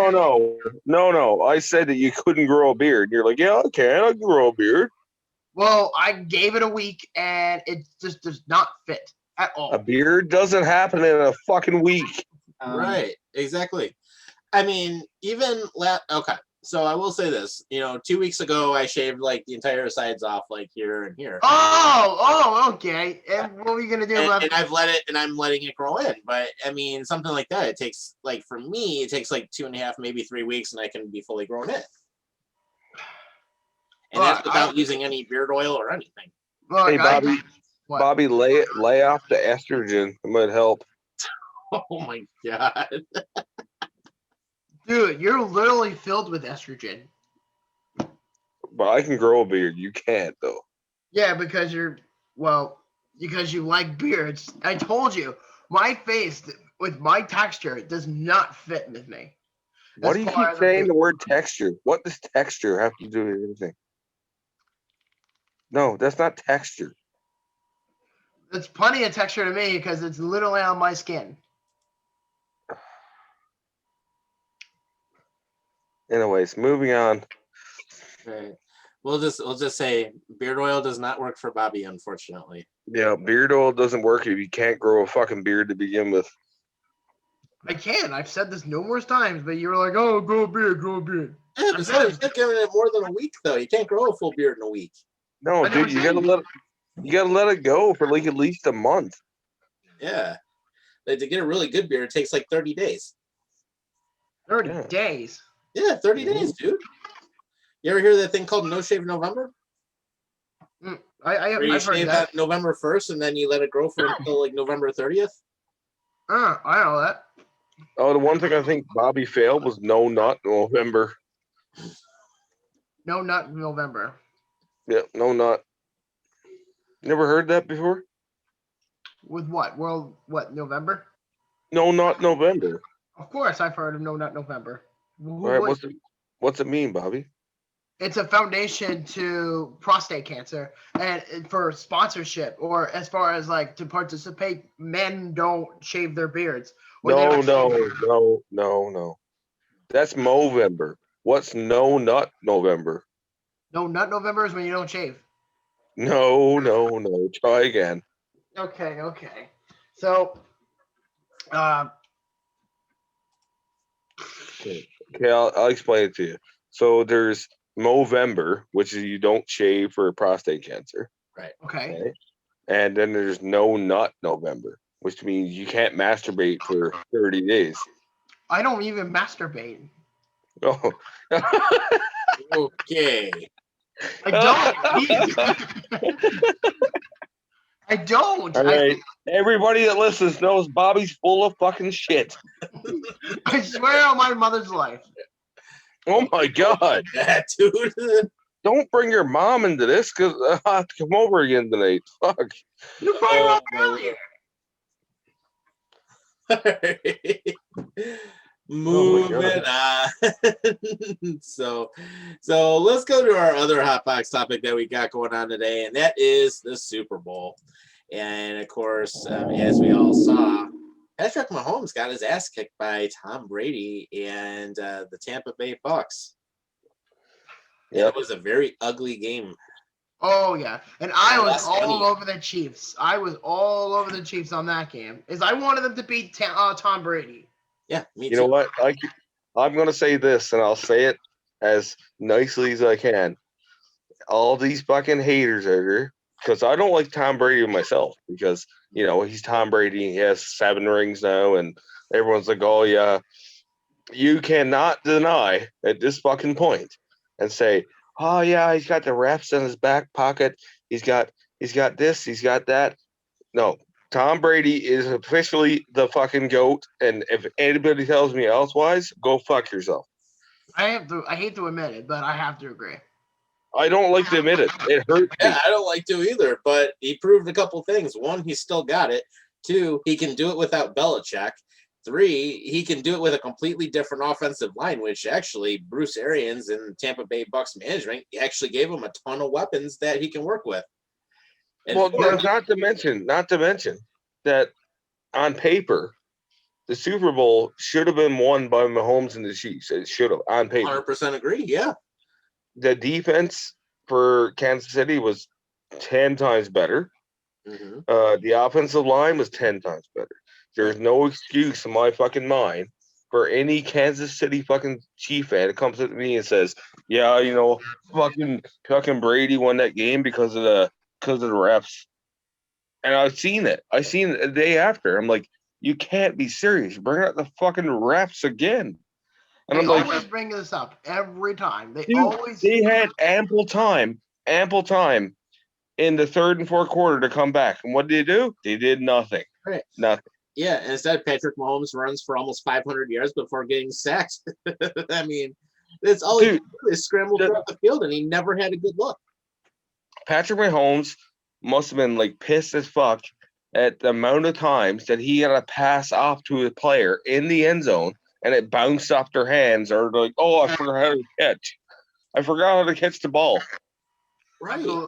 No. I said that you couldn't grow a beard. You're like, yeah, I can grow a beard. Well, I gave it a week, and it just does not fit at all. A beard doesn't happen in a fucking week. Right, exactly. I mean, even okay. So I will say this, 2 weeks ago I shaved like the entire sides off, like here and here. Oh, okay. And what are you gonna do about and I've let it, and I'm letting it grow in. But I mean, something like that, it takes like for me, it takes like 2.5, maybe 3 weeks, and I can be fully grown in. And that's without using any beard oil or anything. Look, Hey, Bobby. What? Bobby, lay off the estrogen. It might help. Oh my god. Dude, you're literally filled with estrogen. But I can grow a beard. You can't, though. Yeah, because because you like beards. I told you, my face with my texture does not fit with me. Why do you keep saying the word texture? What does texture have to do with anything? No, that's not texture. It's plenty of texture to me because it's literally on my skin. Anyways, moving on. Right. We'll just say beard oil does not work for Bobby, unfortunately. Yeah, beard oil doesn't work if you can't grow a fucking beard to begin with. I can. I've said this numerous times, but you were like, "Oh, grow a beard, grow a beard." Yeah, but so you can't give it more than a week, though. You can't grow a full beard in a week. No, dude, you gotta let it go for like at least a month. Yeah. Like, to get a really good beard, it takes like 30 days. 30 days. Yeah, 30 days, dude. You ever hear that thing called No Shave November? Where you I've heard shave that. on November 1st and then you let it grow for until like November 30th? I know that. Oh, the one thing I think Bobby failed was no nut November. No, not November. Yeah, no nut. Never heard that before? With what? November? No nut November. Of course, I've heard of No Nut November. All right, what's it mean, Bobby? It's a foundation to prostate cancer, and for sponsorship, or as far as like to participate, men don't shave their beards. No. That's Movember. What's no nut November? No Nut November is when you don't shave. No. Try again. Okay. So, Okay, I'll explain it to you. So there's Movember, which is you don't shave for prostate cancer. Right. Okay. And then there's no nut November, which means you can't masturbate for 30 days. I don't even masturbate. Oh. Okay. I don't. I don't. All right. Everybody that listens knows Bobby's full of fucking shit. I swear on my mother's life. Oh my God. Yeah, dude. Don't bring your mom into this because I have to come over again tonight. Fuck. You brought her up earlier. Moving on. So let's go to our other hot box topic that we got going on today, and that is the Super Bowl. And of course, as we all saw, Patrick Mahomes got his ass kicked by Tom Brady and the Tampa Bay Bucks. Yeah, it was a very ugly game. Oh yeah, and I was all over the Chiefs. I was all over the Chiefs on that game, as I wanted them to beat Tom Brady. Yeah, me too. You know what? I'm going to say this, and I'll say it as nicely as I can. All these fucking haters out here because I don't like Tom Brady myself because, you know, he's Tom Brady. He has 7 rings now, and everyone's like, oh, yeah. You cannot deny at this fucking point and say, oh, yeah, he's got the refs in his back pocket. He's got this, he's got that. No, Tom Brady is officially the fucking GOAT, and if anybody tells me elsewise, go fuck yourself. I hate to admit it, but I have to agree. I don't like to admit it. It hurts me. Yeah, I don't like to either, but he proved a couple things. 1, he still got it. 2, he can do it without Belichick. 3, he can do it with a completely different offensive line, which actually Bruce Arians and Tampa Bay Bucks management actually gave him a ton of weapons that he can work with. And Well, 4, not to mention that on paper, the Super Bowl should have been won by Mahomes and the Chiefs. It should have, on paper. 100% agree, yeah. The defense for Kansas City was 10 times better. Mm-hmm. The offensive line was 10 times better. There's no excuse in my fucking mind for any Kansas City fucking Chief fan that comes up to me and says, yeah, you know, fucking Brady won that game because of the refs. And I've seen it. I seen it the day after. I'm like, you can't be serious. Bring out the fucking refs again. And They I'm like, always bring this up every time. dude, they had ample time in the third and fourth quarter to come back. And what did they do? They did nothing. Right. Nothing. Yeah, and instead Patrick Mahomes runs for almost 500 yards before getting sacked. I mean, that's all he did is scramble throughout the field, and he never had a good look. Patrick Mahomes must have been like pissed as fuck at the amount of times that he had to pass off to a player in the end zone and it bounced off their hands, or like, oh, I forgot how to catch. I forgot how to catch the ball. Right. Absolutely.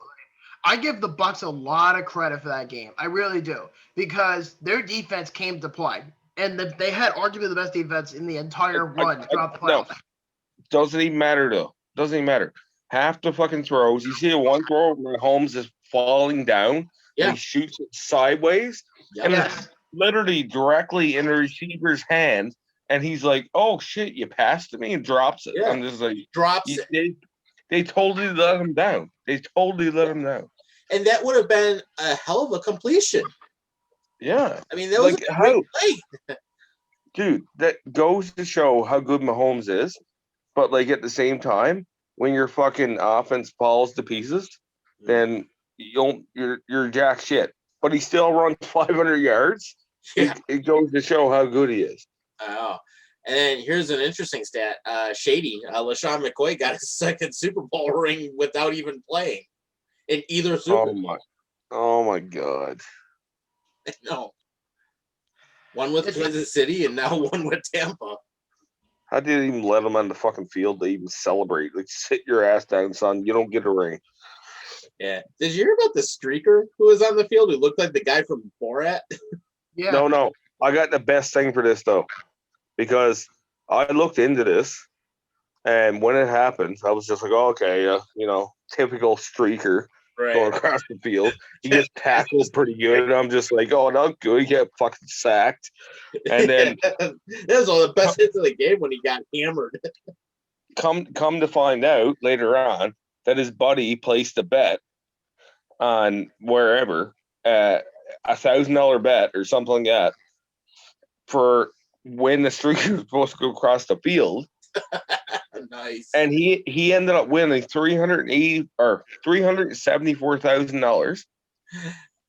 I give the Bucks a lot of credit for that game. I really do, because their defense came to play, and they had arguably the best defense in the entire run throughout the playoffs. No, doesn't even matter though. Doesn't even matter. Half the fucking throws, you see a one throw where Holmes is falling down, and he shoots it sideways, and it's literally directly in the receiver's hand, and he's like, "Oh shit, you passed to me," and drops it. Yeah. I'm just like, drops it. They totally let him down. They totally let him down. And that would have been a hell of a completion. Yeah. I mean, that was like, a great play. Dude, that goes to show how good Mahomes is. But like at the same time, when your fucking offense falls to pieces, then you're jack shit. But he still runs 500 yards. Yeah. It goes to show how good he is. Oh. And then here's an interesting stat. Shady, LaShawn McCoy got his second Super Bowl ring without even playing in either Super Bowl. Oh my God. No. One with Kansas City and now one with Tampa. How did they even let him on the fucking field to even celebrate? Like, sit your ass down, son. You don't get a ring. Yeah. Did you hear about the streaker who was on the field who looked like the guy from Borat? Yeah. No. I got the best thing for this, though. Because I looked into this, and when it happened, I was just like, oh, okay, typical streaker going across the field. He gets tackled pretty good, and I'm just like, oh, not good. He got fucking sacked. And then that was one of the best hits of the game when he got hammered. Come to find out later on that his buddy placed a bet on wherever, $1,000 bet or something like that, for when the streaker was supposed to go across the field. Nice. And he ended up winning $374,000.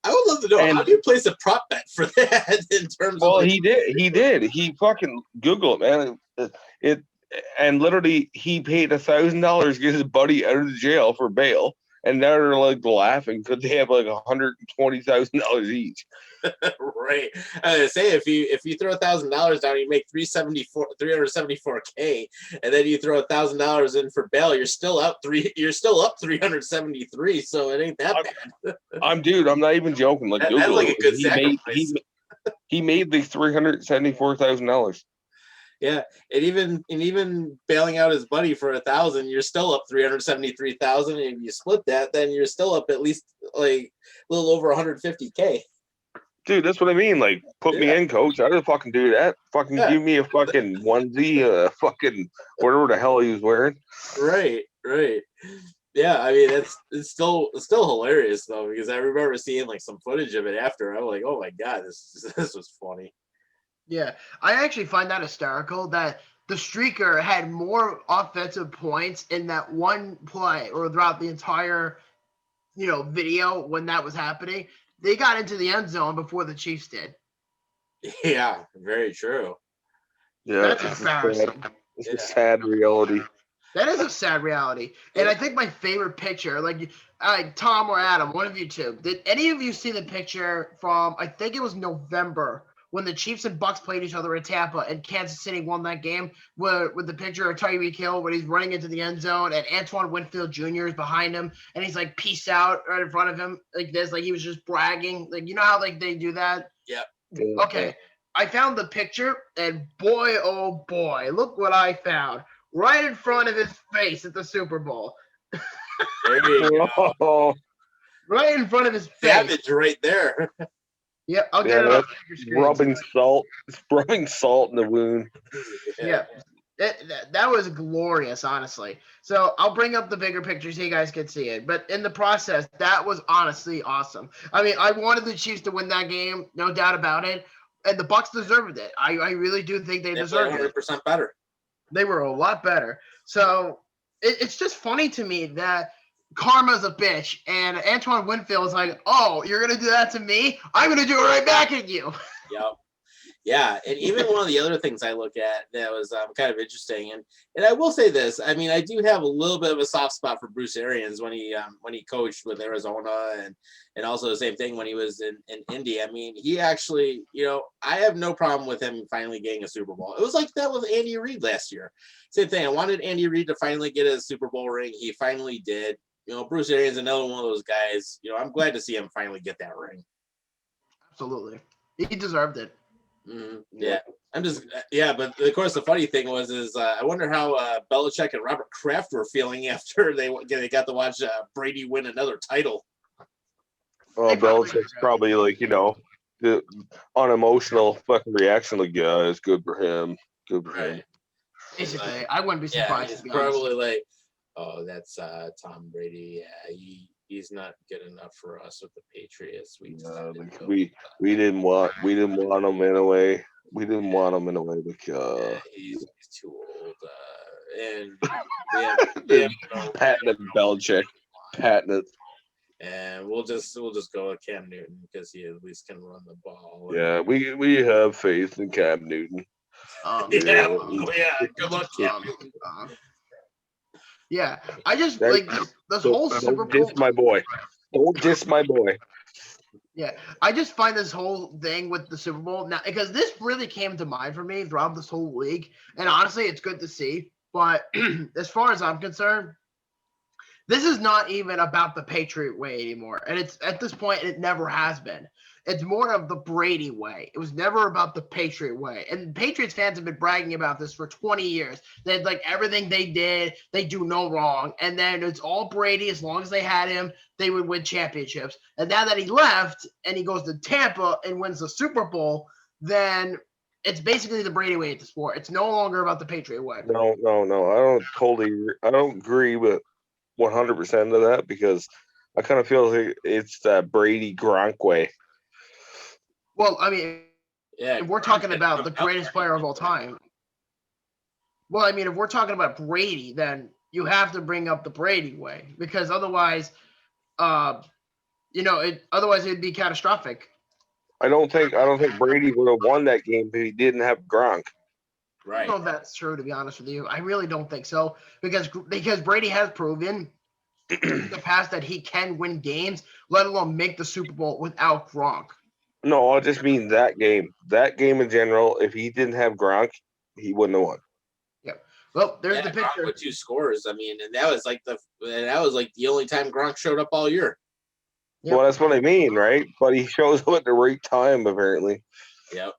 I would love to know, how do you place a prop bet for that in terms of he did. He fucking Google it, man. It and literally he paid $1,000 to get his buddy out of the jail for bail. And now they're like laughing because they have like $120,000 each. Right. I was gonna say, if you throw $1,000 down, you make $374K, and then you throw $1,000 in for bail, you're still up 373. So it ain't that bad. I'm not even joking. Like, that's like a good sacrifice. He made the $374,000. Yeah, and even bailing out his buddy for $1,000, you're still up $373,000. And if you split that, then you're still up at least like a little over $150K. Dude, that's what I mean. Like, put me in, coach. I didn't fucking do that. Fucking give me a fucking onesie, fucking whatever the hell he was wearing. Right. Yeah, I mean it's still hilarious though, because I remember seeing like some footage of it after. I'm like, oh my god, this was funny. Yeah, I actually find that hysterical that the streaker had more offensive points in that one play or throughout the entire, video when that was happening. They got into the end zone before the Chiefs did. Yeah, very true. Yeah, That's it's embarrassing. It's a sad reality. That is a sad reality. And I think my favorite picture, like Tom or Adam, one of you two, did any of you see the picture from, I think it was November, when the Chiefs and Bucks played each other in Tampa and Kansas City won that game, with the picture of Tyreek Hill when he's running into the end zone and Antoine Winfield Jr. is behind him and he's like, peace out right in front of him like this, like he was just bragging. Like, you know how like they do that? Yeah. Okay. I found the picture and boy, oh boy, look what I found. Right in front of his face at the Super Bowl. There you go. Right in front of his face. Savage right there. Yep, I'll get it on your screen. Rubbing salt in the wound. Yeah. That was glorious, honestly. So I'll bring up the bigger pictures so you guys can see it. But in the process, that was honestly awesome. I mean, I wanted the Chiefs to win that game, no doubt about it. And the Bucks deserved it. I really do think they deserved it. 100% better. They were a lot better. So it's just funny to me that karma's a bitch, and Antoine Winfield is like, "Oh, you're gonna do that to me? I'm gonna do it right back at you." Yep. Yeah, and even one of the other things I look at that was kind of interesting, and I will say this: I mean, I do have a little bit of a soft spot for Bruce Arians when he coached with Arizona, and also the same thing when he was in Indy. I mean, he actually, I have no problem with him finally getting a Super Bowl. It was like that with Andy Reid last year. Same thing. I wanted Andy Reid to finally get a Super Bowl ring. He finally did. Bruce Arians, another one of those guys. I'm glad to see him finally get that ring. Absolutely, he deserved it. Yeah, but of course the funny thing is I wonder how Belichick and Robert Kraft were feeling after they got to watch Brady win another title. Well, Belichick's probably like, the unemotional fucking reaction, like, yeah, it's good for him. Good for him. Basically, I wouldn't be surprised. He's probably like, oh, that's Tom Brady. Yeah, he's not good enough for us with the Patriots. We didn't want him in a way. We didn't want him in a way because he's too old. And patent Belichick, patent. And we'll just go with Cam Newton because he at least can run the ball. Yeah, we have faith in Cam Newton. Good luck, Cam Newton. Yeah, I just like this whole Super Bowl. Don't diss my boy. Don't diss my boy. Yeah, I just find this whole thing with the Super Bowl now, because this really came to mind for me throughout this whole week, and honestly, it's good to see. But as far as I'm concerned, this is not even about the Patriot way anymore, and it's at this point it never has been. It's more of the Brady way. It was never about the Patriot way. And Patriots fans have been bragging about this for 20 years. That like everything they did, they do no wrong. And then it's all Brady. As long as they had him, they would win championships. And now that he left and he goes to Tampa and wins the Super Bowl, then it's basically the Brady way at the sport. It's no longer about the Patriot way. No. I don't agree with 100% of that, because I kind of feel like it's that Brady Gronk way. Well, I mean, if we're talking about the greatest player of all time. Well, I mean, if we're talking about Brady, then you have to bring up the Brady way, because otherwise, it'd be catastrophic. I don't think Brady would have won that game if he didn't have Gronk. Right. I don't know if that's true, to be honest with you. I really don't think so, because Brady has proven in the past that he can win games, let alone make the Super Bowl without Gronk. No, I just mean that game. That game in general, if he didn't have Gronk, he wouldn't have won. Yeah. Well, there's the picture. Gronk with 2 scores. I mean, and that was like the only time Gronk showed up all year. Yep. Well, that's what I mean, right? But he shows up at the right time, apparently. Yep.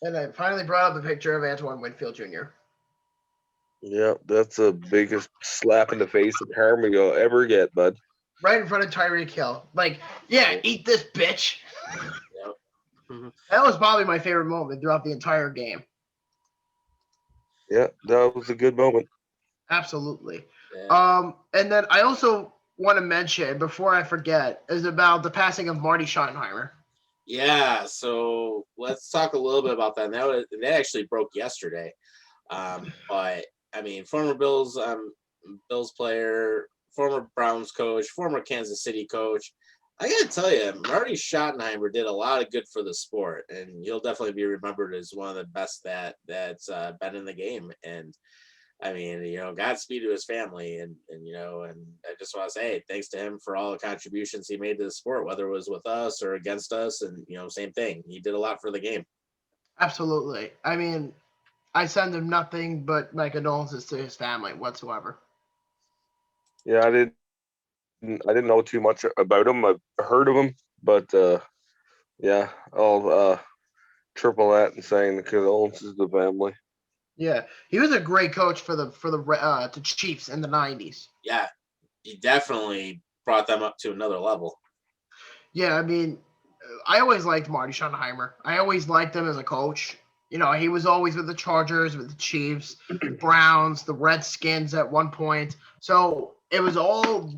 And I finally brought up the picture of Antoine Winfield Jr. Yeah, that's the biggest slap in the face of karma you'll ever get, bud. Right in front of Tyreek Hill. Like, yeah, eat this, bitch. Yep. Mm-hmm. That was probably my favorite moment throughout the entire game. Yeah, that was a good moment. Absolutely. Yeah. And then I also want to mention before I forget is about the passing of Marty Schottenheimer. Yeah, so let's talk a little bit about that. That actually broke yesterday. But I mean, former Bills player, former Browns coach, former Kansas City coach. I gotta tell you, Marty Schottenheimer did a lot of good for the sport, and he'll definitely be remembered as one of the best that's been in the game. And I mean, Godspeed to his family, and I just want to say thanks to him for all the contributions he made to the sport, whether it was with us or against us, and same thing. He did a lot for the game. Absolutely. I mean, I send him nothing but my condolences to his family whatsoever. Yeah, I didn't know too much about him. I've heard of him, but yeah, I'll triple that and saying the condolences to the family. Yeah, he was a great coach for the Chiefs in the '90s. Yeah, he definitely brought them up to another level. Yeah, I mean, I always liked Marty Schottenheimer. I always liked him as a coach. He was always with the Chargers, with the Chiefs, Browns, the Redskins at one point. So it was all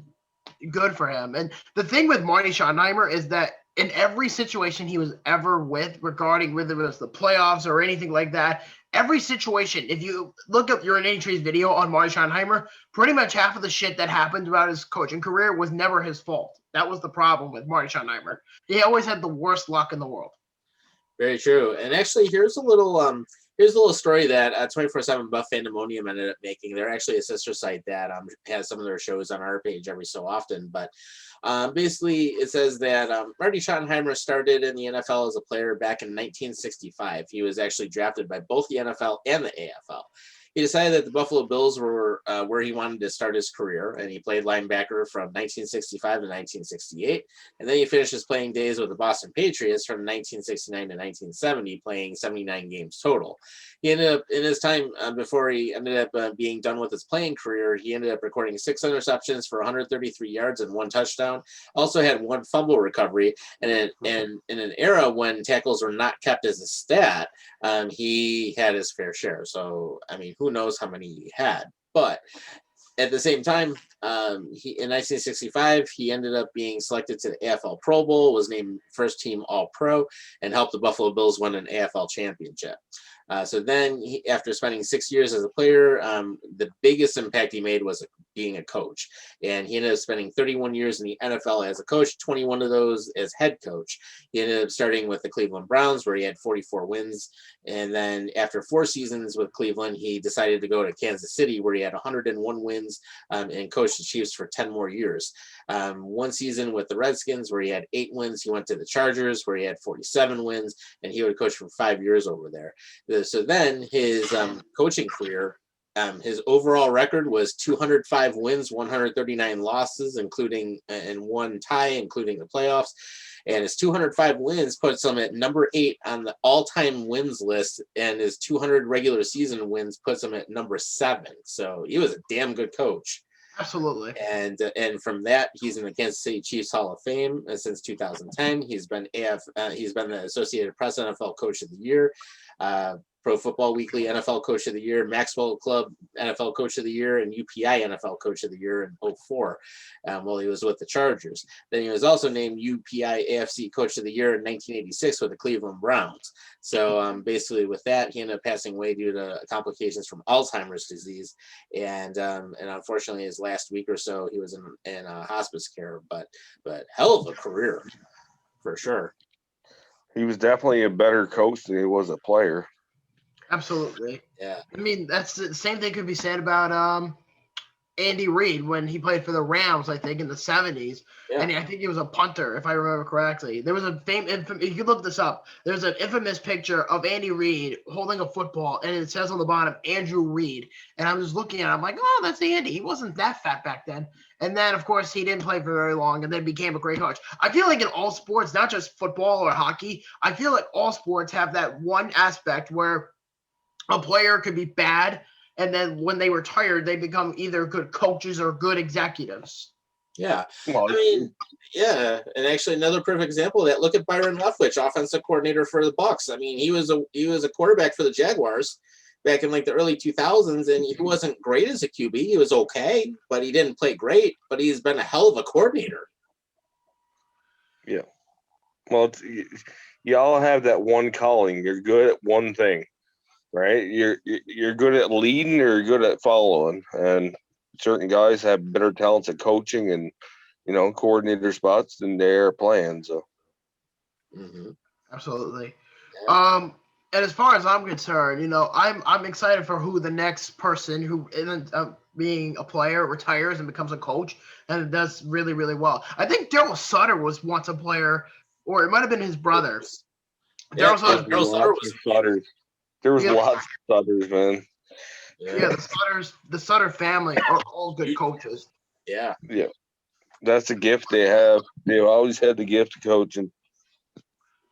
good for him. And the thing with Marty Schottenheimer is that in every situation he was ever with, regarding whether it was the playoffs or anything like that, every situation, if you look up your Name Trees video on Marty Schottenheimer, pretty much half of the shit that happened about his coaching career was never his fault. That was the problem with Marty Schottenheimer. He always had the worst luck in the world. Very true. And actually, here's a little story that 24/7 Buff Fandemonium ended up making. They're actually a sister site that has some of their shows on our page every so often. But basically, it says that Marty Schottenheimer started in the NFL as a player back in 1965. He was actually drafted by both the NFL and the AFL. He decided that the Buffalo Bills were where he wanted to start his career, and he played linebacker from 1965 to 1968. And then he finished his playing days with the Boston Patriots from 1969 to 1970, playing 79 games total. He ended up, in his time before he ended up being done with his playing career, he ended up recording 6 interceptions for 133 yards and 1 touchdown. Also had 1 fumble recovery, and in an era when tackles were not kept as a stat, he had his fair share. So, I mean, who knows how many he had. But at the same time, in 1965, he ended up being selected to the AFL Pro Bowl, was named first team All-Pro, and helped the Buffalo Bills win an AFL championship. So then, after spending 6 years as a player, the biggest impact he made was being a coach. And he ended up spending 31 years in the NFL as a coach, 21 of those as head coach. He ended up starting with the Cleveland Browns, where he had 44 wins. And then after 4 seasons with Cleveland, he decided to go to Kansas City, where he had 101 wins and coached the Chiefs for 10 more years. 1 season with the Redskins, where he had 8 wins. He went to the Chargers, where he had 47 wins, and he would coach for 5 years over there. So then his coaching career, his overall record was 205 wins, 139 losses, including and 1 tie, including the playoffs. And his 205 wins puts him at number 8 on the all-time wins list, and his 200 regular season wins puts him at number 7. So he was a damn good coach. Absolutely. And from that, he's in the Kansas City Chiefs Hall of Fame since 2010. He's been the Associated Press NFL Coach of the Year, Pro Football Weekly NFL Coach of the Year, Maxwell Club NFL Coach of the Year, and UPI NFL Coach of the Year in 2004 while he was with the Chargers. Then he was also named UPI AFC Coach of the Year in 1986 with the Cleveland Browns. So basically with that, he ended up passing away due to complications from Alzheimer's disease. And unfortunately, his last week or so, he was in hospice care, but hell of a career for sure. He was definitely a better coach than he was a player. Absolutely. Yeah. I mean, that's the same thing could be said about Andy Reid when he played for the Rams, I think, in the 70s. Yeah. And I think he was a punter, if I remember correctly. There was a you can look this up. There's an infamous picture of Andy Reid holding a football, and it says on the bottom, Andrew Reid. And I'm just looking at it, I'm like, oh, that's Andy. He wasn't that fat back then. And then, of course, he didn't play for very long and then became a great coach. I feel like in all sports, not just football or hockey, I feel like all sports have that one aspect where a player could be bad, and then when they retire, they become either good coaches or good executives. Yeah. Well, I mean, yeah. And actually another perfect example of that, look at Byron Leftwich, offensive coordinator for the Bucs. I mean, he was a quarterback for the Jaguars, back in like the early 2000s, and he wasn't great as a QB. He was okay, but he didn't play great. But he's been a hell of a coordinator. Yeah. Well, you all have that one calling. You're good at one thing, right? You're good at leading or you're good at following. And certain guys have better talents at coaching and, coordinator spots than they're playing. So. Mm-hmm. Absolutely. Yeah. And as far as I'm concerned, I'm excited for who the next person who ends up being a player retires and becomes a coach and does really, really well. I think Daryl Sutter was once a player, or it might have been his brother. Yeah, Daryl Sutter. Daryl Sutter was Sutters. There was lots of Sutters, man. Yeah, the Sutter family are all good coaches. Yeah. Yeah. That's a gift they have. They've always had the gift of coaching.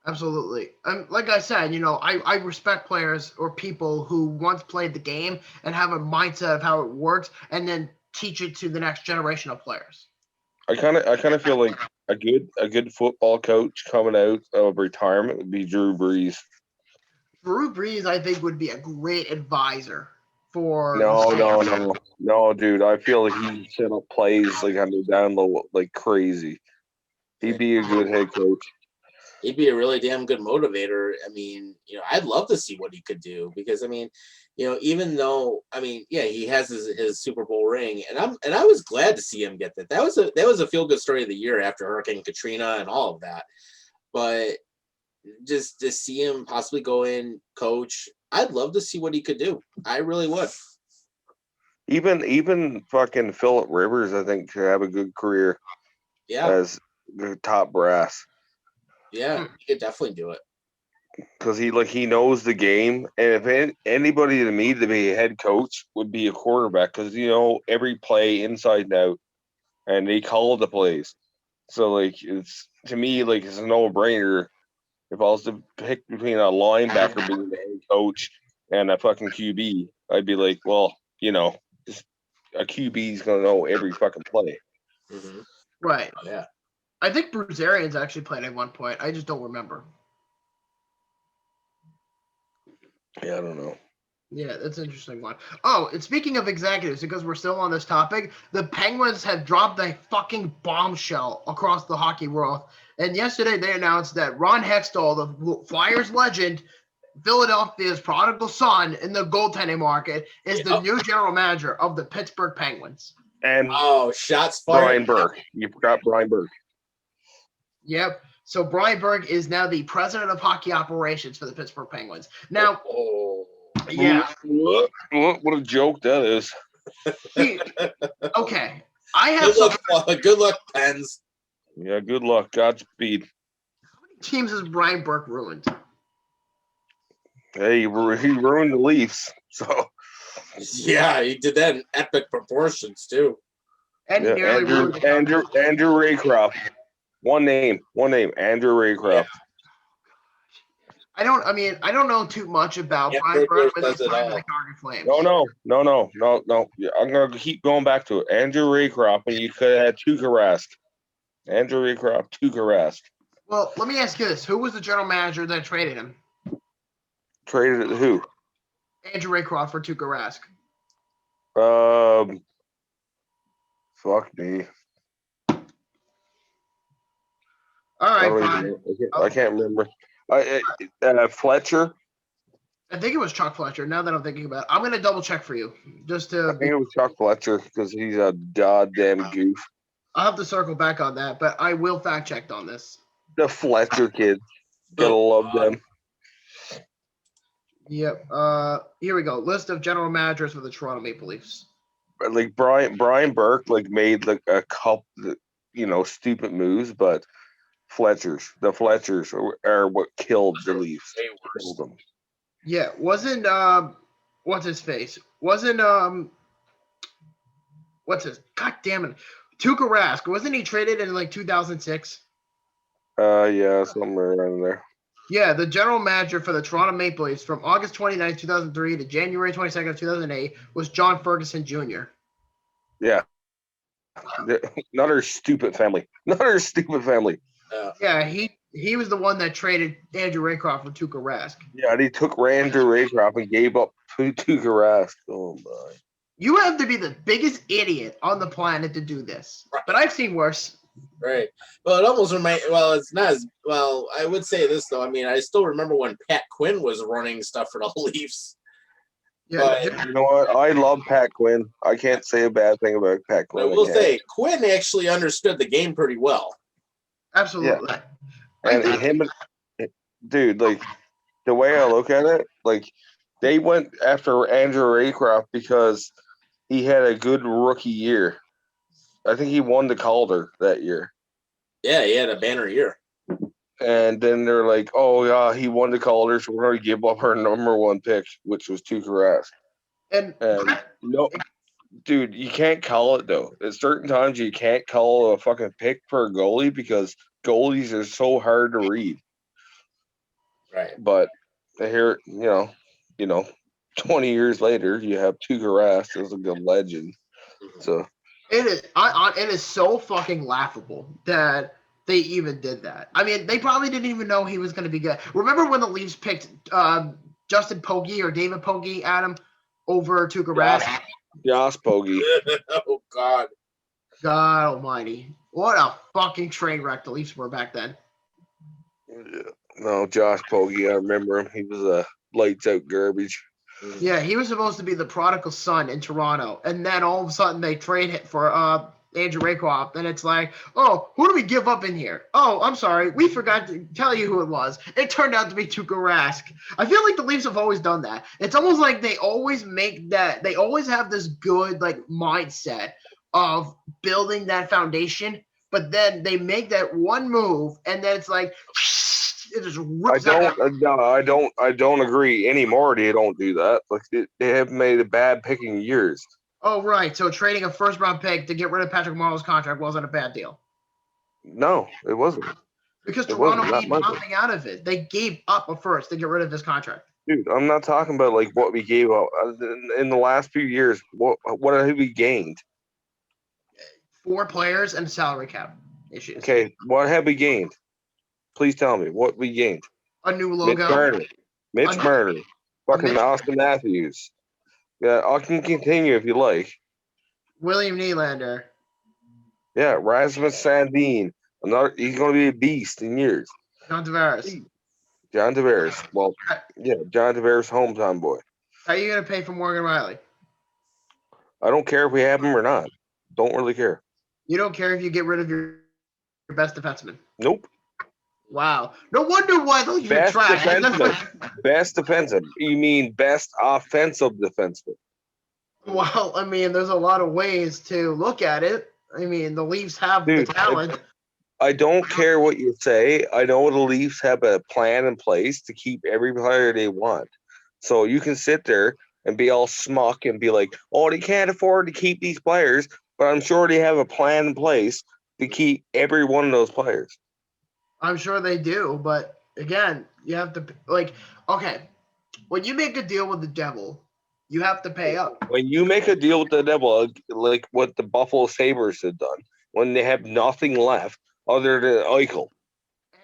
Absolutely. And like I said, I respect players or people who once played the game and have a mindset of how it works and then teach it to the next generation of players. I kind of feel like a good football coach coming out of retirement would be Drew Brees. Drew Brees, I think, would be a great advisor for No, dude. I feel like he set up plays like on the down low like crazy. He'd be a good head coach. He'd be a really damn good motivator. I mean, I'd love to see what he could do because I mean, even though he has his Super Bowl ring, and I was glad to see him get that. That was a feel good story of the year after Hurricane Katrina and all of that. But just to see him possibly go in coach, I'd love to see what he could do. I really would. Even fucking Phillip Rivers, I think, could have a good career. Yeah. As the top brass. Yeah, he could definitely do it. Because he knows the game, and if anybody to me to be a head coach would be a quarterback, because every play inside and out, and they call the plays. So it's to me it's a no-brainer. If I was to pick between a linebacker being the head coach and a fucking QB, I'd be like, well, just a QB is gonna know every fucking play. Mm-hmm. Right. Oh, yeah. I think Bruce Arians actually played at one point. I just don't remember. Yeah, I don't know. Yeah, that's an interesting one. Oh, and speaking of executives, because we're still on this topic, the Penguins have dropped a fucking bombshell across the hockey world. And yesterday they announced that Ron Hextall, the Flyers legend, Philadelphia's prodigal son in the goaltending market, is the new general manager of the Pittsburgh Penguins. And shots fired. Brian Burke. You forgot Brian Burke. Yep. So Brian Burke is now the president of hockey operations for the Pittsburgh Penguins. Now, yeah. What a joke that is. Okay. I have good luck, Pens. Yeah, good luck. Godspeed. How many teams has Brian Burke ruined? Hey, he ruined the Leafs. So yeah, he did that in epic proportions too. And yeah, nearly ruined the Andrew Raycroft. One name, Andrew Raycroft. I don't know too much about Brian Burke, but it's fine like Calgary Flames. No. Yeah, I'm gonna keep going back to it. Andrew Raycroft, and you could have had Tuukka Rask. Andrew Raycroft, Tuukka Rask. Well, let me ask you this: who was the general manager that traded him? Traded it who? Andrew Raycroft for Tuukka Rask. Fuck me. All right, fine. I can't remember. Fletcher. I think it was Chuck Fletcher. Now that I'm thinking about it, I'm gonna double check for you, just to. I think it was Chuck Fletcher because he's a goddamn goof. I'll have to circle back on that, but I will fact check on this. The Fletcher kids, gotta love them. Yep. Here we go. List of general managers for the Toronto Maple Leafs. Like Brian Burke, made a couple, stupid moves, but the Fletchers are what killed the Leafs. Killed them. Yeah, wasn't what's his face? Wasn't what's his? God damn it, Tuukka Rask. Wasn't he traded in 2006? Yeah, somewhere around there. Yeah, the general manager for the Toronto Maple Leafs from August 29, 2003 to January 22nd, 2008 was John Ferguson Jr. Yeah. Another stupid family. Yeah, he was the one that traded Andrew Raycroft for Tuukka Rask. Yeah, and he took Andrew Raycroft and gave up Tuukka Rask. Oh my. You have to be the biggest idiot on the planet to do this. But I've seen worse. Right. Well, it almost reminds. Well, it's not as well. I would say this though. I mean, I still remember when Pat Quinn was running stuff for the Leafs. Yeah, You know what? I love Pat Quinn. I can't say a bad thing about Pat But I Quinn. will say Quinn actually understood the game pretty well. absolutely. And him, dude, like the way I look at it, like they went after Andrew Raycroft because he had a good rookie year. I think he won the Calder that year. Yeah, he had a banner year. And then they're like, "Oh yeah, he won the Calder, so we're going to give up our number one pick, which was Tuukka Rask." And No, dude, you can't call it though. At certain times, you can't call a fucking pick for a goalie because goalies are so hard to read. Right. But here, 20 years later, you have Tuukka Rask as a good legend. So it is so fucking laughable that they even did that. I mean, they probably didn't even know he was going to be good. Remember when the Leafs picked Justin Pogge or David Pogge, Adam, over Tuukka Rask? Josh Pogge. Oh God. God almighty. What a fucking train wreck the Leafs were back then. No, Josh Pogge. I remember him. He was a lights out garbage. Yeah, he was supposed to be the prodigal son in Toronto, and then all of a sudden they trade it for Andrew Raycroft, and it's like, oh, who do we give up in here? Oh, I'm sorry, we forgot to tell you who it was. It turned out to be Tuukka Rask. I feel like the Leafs have always done that. It's almost like they always have this good like mindset of building that foundation, but then they make that one move, and then it's like it just rips out. I don't agree anymore. They don't do that. Like they have made a bad picking years. Oh, right. So trading a first-round pick to get rid of Patrick Marleau's contract wasn't a bad deal. No, it wasn't. Because Toronto made nothing out of it. They gave up a first to get rid of his contract. Dude, I'm not talking about like what we gave up in the last few years. What have we gained? 4 players and salary cap issues. Okay, what have we gained? Please tell me what we gained. A new logo. Mitch Marner. Fucking Austin Matthews. Yeah, I can continue if you like. William Nylander. Yeah, Rasmus Sandin. He's going to be a beast in years. John Tavares. Well, yeah, John Tavares, hometown boy. How are you going to pay for Morgan Riley? I don't care if we have him or not. Don't really care. You don't care if you get rid of your best defenseman? Nope. Wow. No wonder why those are trash. Best defensive. You mean best offensive defenseman? Well, I mean, there's a lot of ways to look at it. I mean, the Leafs have the talent. I don't care what you say. I know the Leafs have a plan in place to keep every player they want. So you can sit there and be all smuck and be like, oh, they can't afford to keep these players. But I'm sure they have a plan in place to keep every one of those players. I'm sure they do, but again, you have to okay, when you make a deal with the devil, you have to pay up. When you make a deal with the devil, like what the Buffalo Sabres have done, when they have nothing left other than Eichel,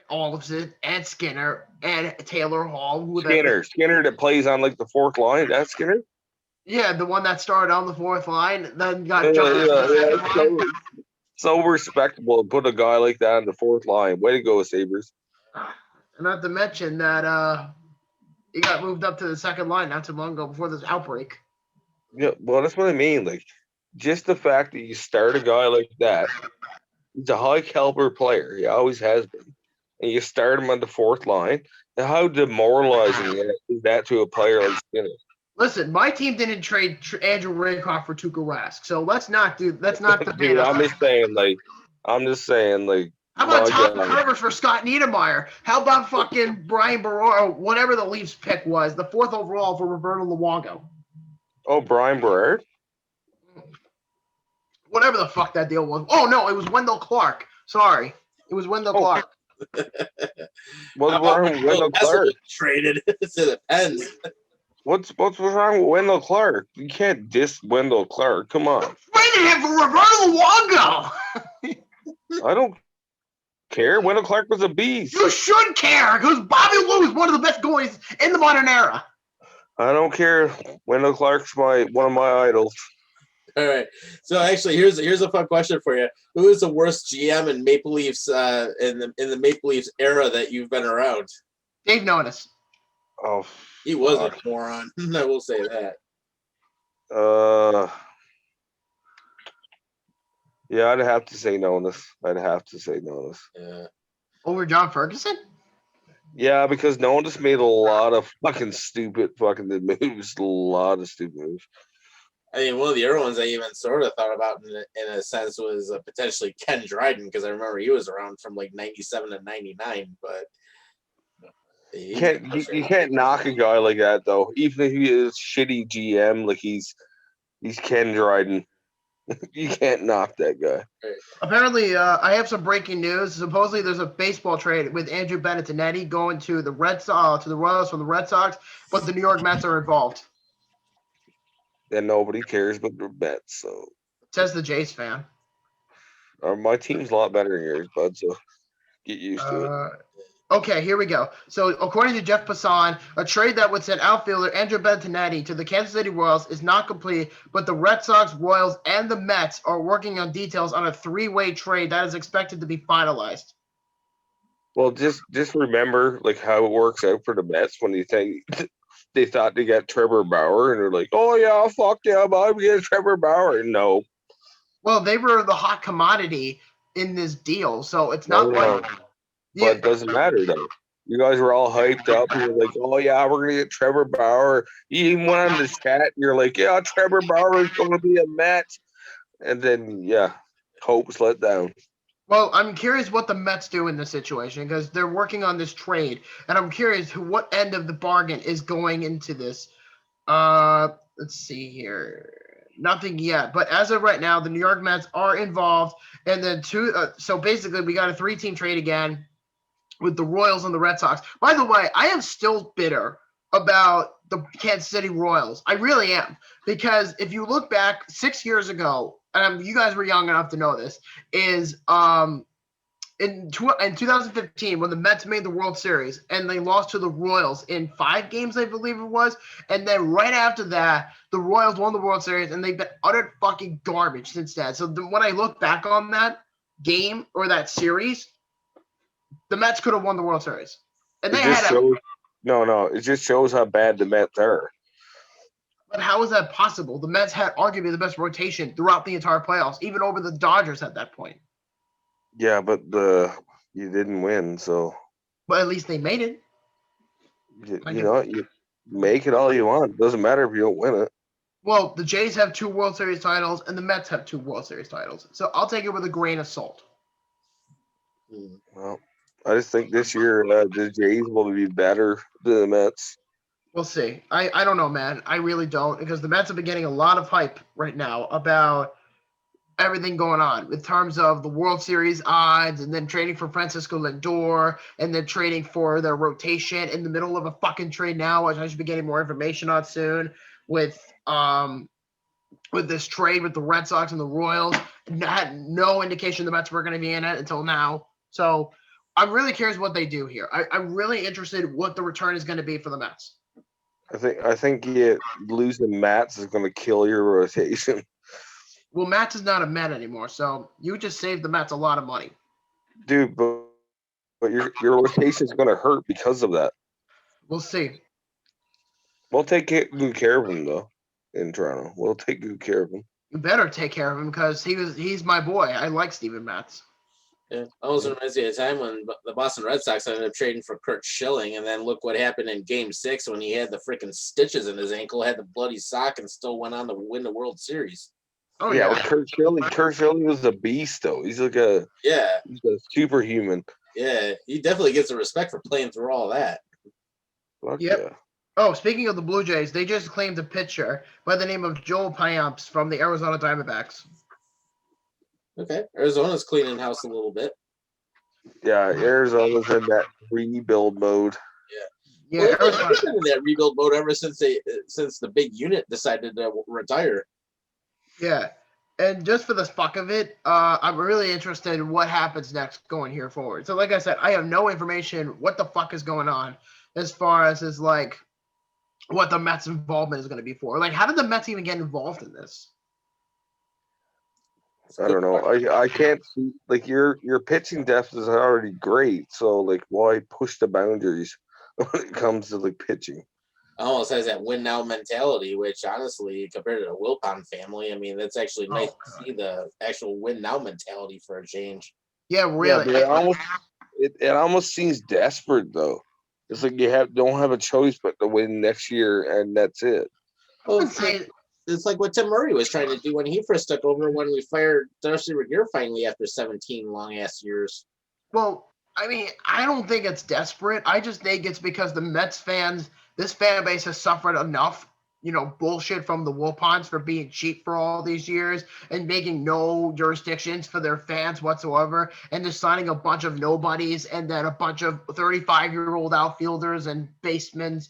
Olsen and Skinner and Taylor Hall, Skinner that plays on like the fourth line, that's Skinner. Yeah, the one that started on the fourth line, then got jumped. So respectable to put a guy like that on the fourth line. Way to go, Sabres. Not to mention that he got moved up to the second line not too long ago before this outbreak. Yeah, well, that's what I mean. Like, just the fact that you start a guy like that, he's a high caliber player. He always has been. And you start him on the fourth line. How demoralizing is that to a player like Skinner? Listen, my team didn't trade Andrew Raycroft for Tuukka Rask, so let's not the Dude, I'm just saying, like. How about Tom Rivers for Scott Niedermayer? How about fucking Brian Berard, or whatever the Leafs pick was, the 4th overall for Roberto Luongo? Oh, Brian Berard? Whatever the fuck that deal was. Oh, no, it was Wendell Clark. Sorry. It was Wendell Clark. What's wrong with Wendell Clark? Traded to the Pens. What's wrong with Wendell Clark? You can't diss Wendell Clark. Come on. Traded him for Roberto Luongo. I don't care. Wendell Clark was a beast. You should care, because Bobby Lou is one of the best goalies in the modern era. I don't care. Wendell Clark's one of my idols. All right. So actually, here's a fun question for you. Who is the worst GM in Maple Leafs in the Maple Leafs era that you've been around? Dave Nonis. Oh, He was fuck. a moron. I will say that. Yeah, I'd have to say Nonis. Yeah. Over John Ferguson? Yeah, because Nonis made a lot of fucking stupid fucking moves. A lot of stupid moves. I mean, one of the other ones I even sort of thought about in a sense was potentially Ken Dryden, because I remember he was around from like 97 to 99, but You can't knock a guy like that though. Even if he is shitty GM, like he's Ken Dryden. You can't knock that guy. Apparently, I have some breaking news. Supposedly, there's a baseball trade with Andrew Benintendi going to the to the Royals from the Red Sox, but the New York Mets are involved. And nobody cares but the Mets. So Says the Jays fan. my team's a lot better than yours, bud. So get used to it. Okay, here we go. So, according to Jeff Passan, a trade that would send outfielder Andrew Benintendi to the Kansas City Royals is not complete, but the Red Sox, Royals, and the Mets are working on details on a three-way trade that is expected to be finalized. Well, just remember like how it works out for the Mets when you think they thought they got Trevor Bauer and they're like, oh yeah, fuck yeah, Bob, we get Trevor Bauer. No. Well, they were the hot commodity in this deal, so it's not like. But it doesn't matter though. You guys were all hyped up. And you're like, oh yeah, we're gonna get Trevor Bauer. You even went on the chat. And you're like, yeah, Trevor Bauer is going to be a Met. And then hopes let down. Well, I'm curious what the Mets do in this situation because they're working on this trade, and I'm curious what end of the bargain is going into this. Let's see here. Nothing yet, but as of right now, the New York Mets are involved, and then so basically, we got a 3-team trade again with the Royals and the Red Sox. By the way, I am still bitter about the Kansas City Royals. I really am, because if you look back 6 years ago, you guys were young enough to know this, is in 2015 when the Mets made the World Series and they lost to the Royals in 5 games, I believe it was, and then right after that, the Royals won the World Series and they've been utter fucking garbage since then. So when I look back on that game or that series, the Mets could have won the World Series. And they it just shows how bad the Mets are. But how is that possible? The Mets had arguably the best rotation throughout the entire playoffs, even over the Dodgers at that point. Yeah, but you didn't win, so. But at least they made it. You make it all you want. It doesn't matter if you don't win it. Well, the Jays have 2 World Series titles, and the Mets have 2 World Series titles. So I'll take it with a grain of salt. Well, I just think this year the Jays will be better than the Mets. We'll see. I don't know, man. I really don't, because the Mets have been getting a lot of hype right now about everything going on in terms of the World Series odds, and then trading for Francisco Lindor, and then trading for their rotation in the middle of a fucking trade now, which I should be getting more information on soon with this trade with the Red Sox and the Royals. Had no indication the Mets were going to be in it until now. So I'm really curious what they do here. I'm really interested what the return is going to be for the Mets. I think losing Mats is going to kill your rotation. Well, Mets is not a Met anymore, so you just saved the Mets a lot of money. Dude, but your rotation is going to hurt because of that. We'll see. We'll take good care of him, though, in Toronto. We'll take good care of him. You better take care of him because he's my boy. I like Steven Matz. Yeah, almost reminds me of a time when the Boston Red Sox ended up trading for Kurt Schilling, and then look what happened in Game 6 when he had the freaking stitches in his ankle, had the bloody sock, and still went on to win the World Series. Oh yeah, Kurt Schilling was a beast, though. He's like he's a superhuman. Yeah, he definitely gets the respect for playing through all that. Fuck yep. Yeah. Oh, speaking of the Blue Jays, they just claimed a pitcher by the name of Joel Payamps from the Arizona Diamondbacks. Okay, Arizona's cleaning house a little bit. Yeah, Arizona's in that rebuild mode. Yeah, well, Arizona's been in that rebuild mode ever since the big unit decided to retire. Yeah, and just for the fuck of it, I'm really interested in what happens next going here forward. So, like I said, I have no information what the fuck is going on as far as what the Mets' involvement is going to be for. Like, how did the Mets even get involved in this? I don't know. I can't see, like, your pitching depth is already great. So like, why push the boundaries when it comes to like pitching? Almost has that win now mentality, which honestly, compared to the Wilpon family, I mean, that's actually nice to see the actual win now mentality for a change. Yeah, Yeah, really. but it almost seems desperate though. It's like you don't have a choice but to win next year, and that's it. Well, would say, it's like what Tim Murray was trying to do when he first took over when we fired Darcy Regier finally after 17 long ass years. well, I mean, I don't think it's desperate. I just think it's because the Mets fans, this fan base has suffered enough, bullshit from the Wilpons for being cheap for all these years and making no jurisdictions for their fans whatsoever, and just signing a bunch of nobodies and then a bunch of 35-year-old outfielders and basemen.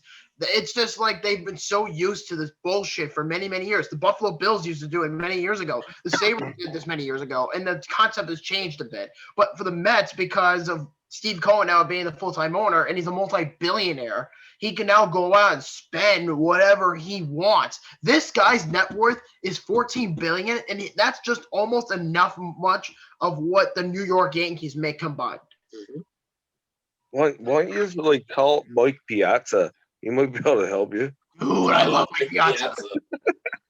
It's just like they've been so used to this bullshit for many, many years. The Buffalo Bills used to do it many years ago. The Sabres did this many years ago, and the concept has changed a bit. But for the Mets, because of Steve Cohen now being the full-time owner, and he's a multi-billionaire, he can now go out and spend whatever he wants. This guy's net worth is $14 billion, and that's just almost enough much of what the New York Yankees make combined. Mm-hmm. Why don't you just like call Mike Piazza? He might be able to help you. Dude, I love Mike Piazza.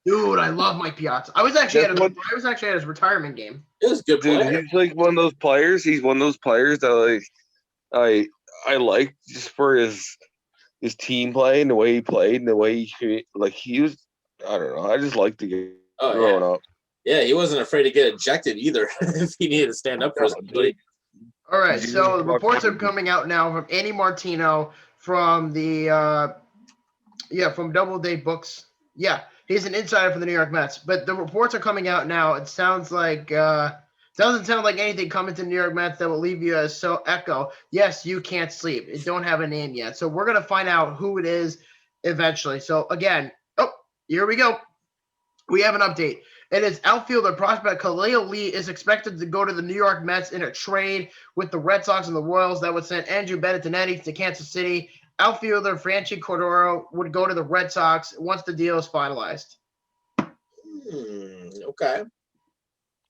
Dude, I love Mike Piazza. I was actually at his retirement game. It was a good Dude, player. he's like one of those players. He's one of those players that I like just for his team play and the way he played and the way he was. I don't know. I just liked the game growing up. Yeah, he wasn't afraid to get ejected either if he needed to stand up for somebody. All right, so the reports are coming out now from Andy Martino from the from Doubleday Books. Yeah, he's an insider for the New York Mets. But the reports are coming out now. It sounds like doesn't sound like anything coming to New York Mets that will leave you as so echo. Yes, you can't sleep. It don't have a name yet. So we're gonna find out who it is eventually. So again, here we go. We have an update. It is outfielder prospect Khalil Lee is expected to go to the New York Mets in a trade with the Red Sox and the Royals that would send Andrew Benintendi to Kansas City. Outfielder Franchi Cordero would go to the Red Sox once the deal is finalized. Okay.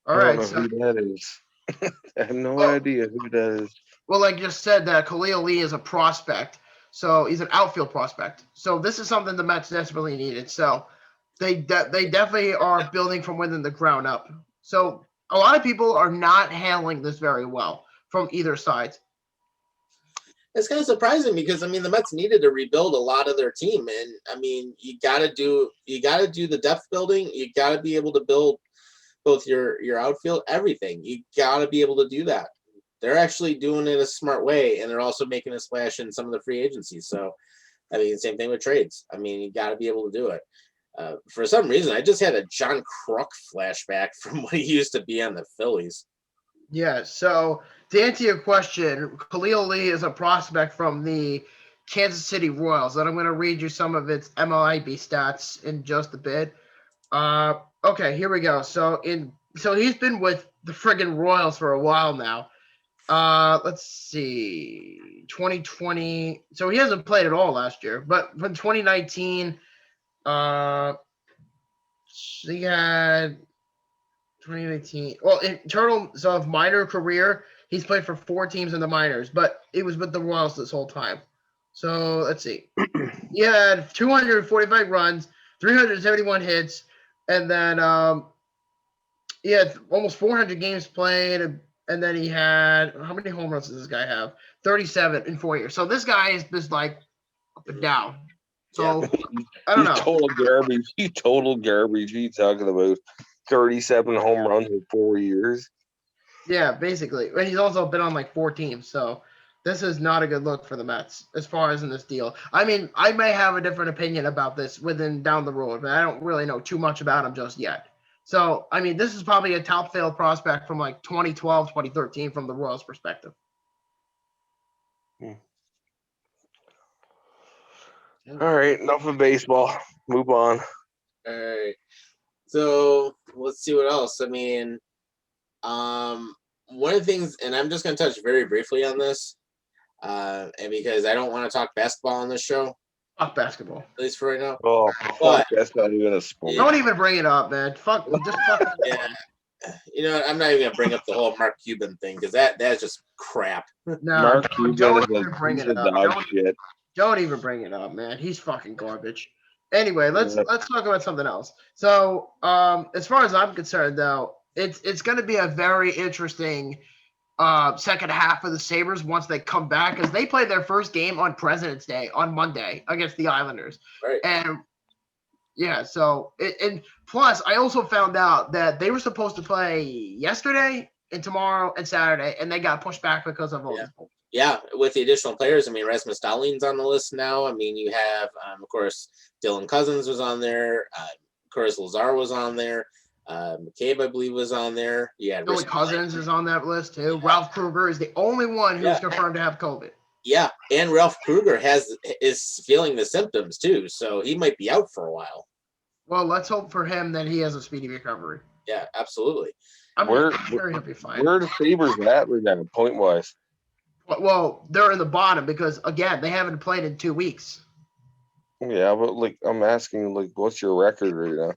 All right. I don't know who that is. I have no idea who that is. Well, like you just said, that Khalil Lee is a prospect. So he's an outfield prospect. So this is something the Mets desperately needed. So they definitely are building from within the ground up. So a lot of people are not handling this very well from either side. It's kind of surprising because I mean the Mets needed to rebuild a lot of their team, and I mean you got to do the depth building. You got to be able to build both your outfield, everything. You got to be able to do that. They're actually doing it a smart way, and they're also making a splash in some of the free agencies. So I mean, same thing with trades. I mean, you got to be able to do it. For some reason, I just had a John Kruk flashback from what he used to be on the Phillies. Yeah, so to answer your question, Khalil Lee is a prospect from the Kansas City Royals, and I'm going to read you some of its MLB stats in just a bit. Okay, here we go. So he's been with the friggin' Royals for a while now. Let's see, 2020. So he hasn't played at all last year, but from 2019, he had 2019. Well, in terms of minor career, he's played for 4 teams in the minors, but it was with the Royals this whole time. So let's see. He had 245 runs, 371 hits, and then he had almost 400 games played, and then he had how many home runs does this guy have? 37 in 4 years. So this guy is just like up and down. So I don't know. Total garbage. He's total garbage. He's talking about 37 home runs in 4 years. Yeah, basically. And he's also been on like 4 teams. So this is not a good look for the Mets as far as in this deal. I mean, I may have a different opinion about this down the road, but I don't really know too much about him just yet. So, I mean, this is probably a top failed prospect from like 2012, 2013 from the Royals' perspective. All right, enough of baseball. Move on. All right. So let's see what else. I mean, one of the things, and I'm just going to touch very briefly on this, and because I don't want to talk basketball on this show. Fuck basketball. At least for right now. Oh, But- fuck, that's not even a sport. Don't even bring it up, man. Fuck. Just fuck. Yeah. You know what? I'm not even gonna bring up the whole Mark Cuban thing because that's just crap. No, Mark don't Cuban is even a bring piece it of up. dog shit. Don't even bring it up, man. He's fucking garbage. Anyway, let's Yeah. talk about something else. So, as far as I'm concerned, though, it's going to be a very interesting second half of the Sabres once they come back because they played their first game on President's Day on Monday against the Islanders, Right. and yeah. So, and plus, I also found out that they were supposed to play yesterday and tomorrow and Saturday, and they got pushed back because of all Yeah. this. Yeah, with the additional players, I mean, Rasmus Dahlin's on the list now. I mean, you have, of course, Dylan Cousins was on there. Of course, Lazar was on there. McCabe, I believe, was on there. Yeah, Dylan Cousins is on that list too. Ralph Kruger is the only one who's Yeah. confirmed to have COVID. Yeah, and Ralph Kruger is feeling the symptoms too, so he might be out for a while. Well, let's hope for him that he has a speedy recovery. Yeah, absolutely. I'm Where- sure he'll be fine. Where are the Sabres at right now, point wise? Well, they're in the bottom because again they haven't played in 2 weeks. Yeah, but like I'm asking, like, what's your record right now?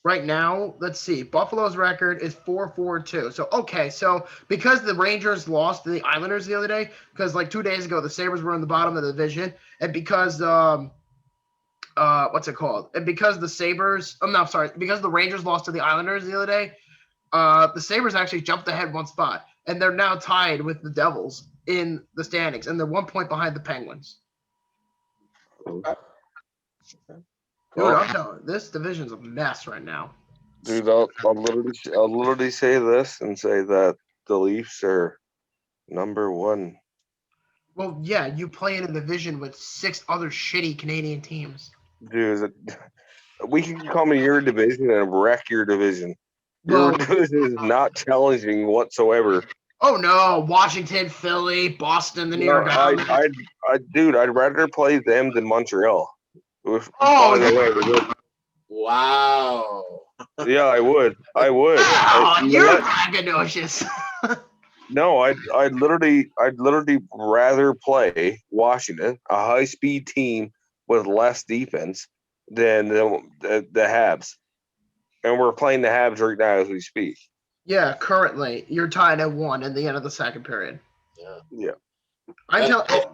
Right now, let's see. Buffalo's record is 4-4-2. So okay, so because the Rangers lost to the Islanders the other day, because like 2 days ago the Sabres were in the bottom of the division, and because what's it called? And because the Sabres, because the Rangers lost to the Islanders the other day, the Sabres actually jumped ahead one spot, and they're now tied with the Devils in the standings, and they're 1 point behind the Penguins. Dude, Well, I'm telling you, this division's a mess right now. dude, I'll literally say this and say that the Leafs are number one. Well, yeah, you play in a division with 6 other shitty Canadian teams. Dude, we can come in your division and wreck your division. Your Well, division is not challenging whatsoever. oh no, Washington, Philly, Boston, the New York Islanders. I'd rather play them than Montreal. Which, Oh, by the way, Wow. yeah, I would. Oh, You know you're what? braggadocious. No, I'd literally rather play Washington, a high speed team with less defense, than the Habs. And we're playing the Habs right now as we speak. Yeah, currently you're tied at 1 in the end of the second period. Yeah. I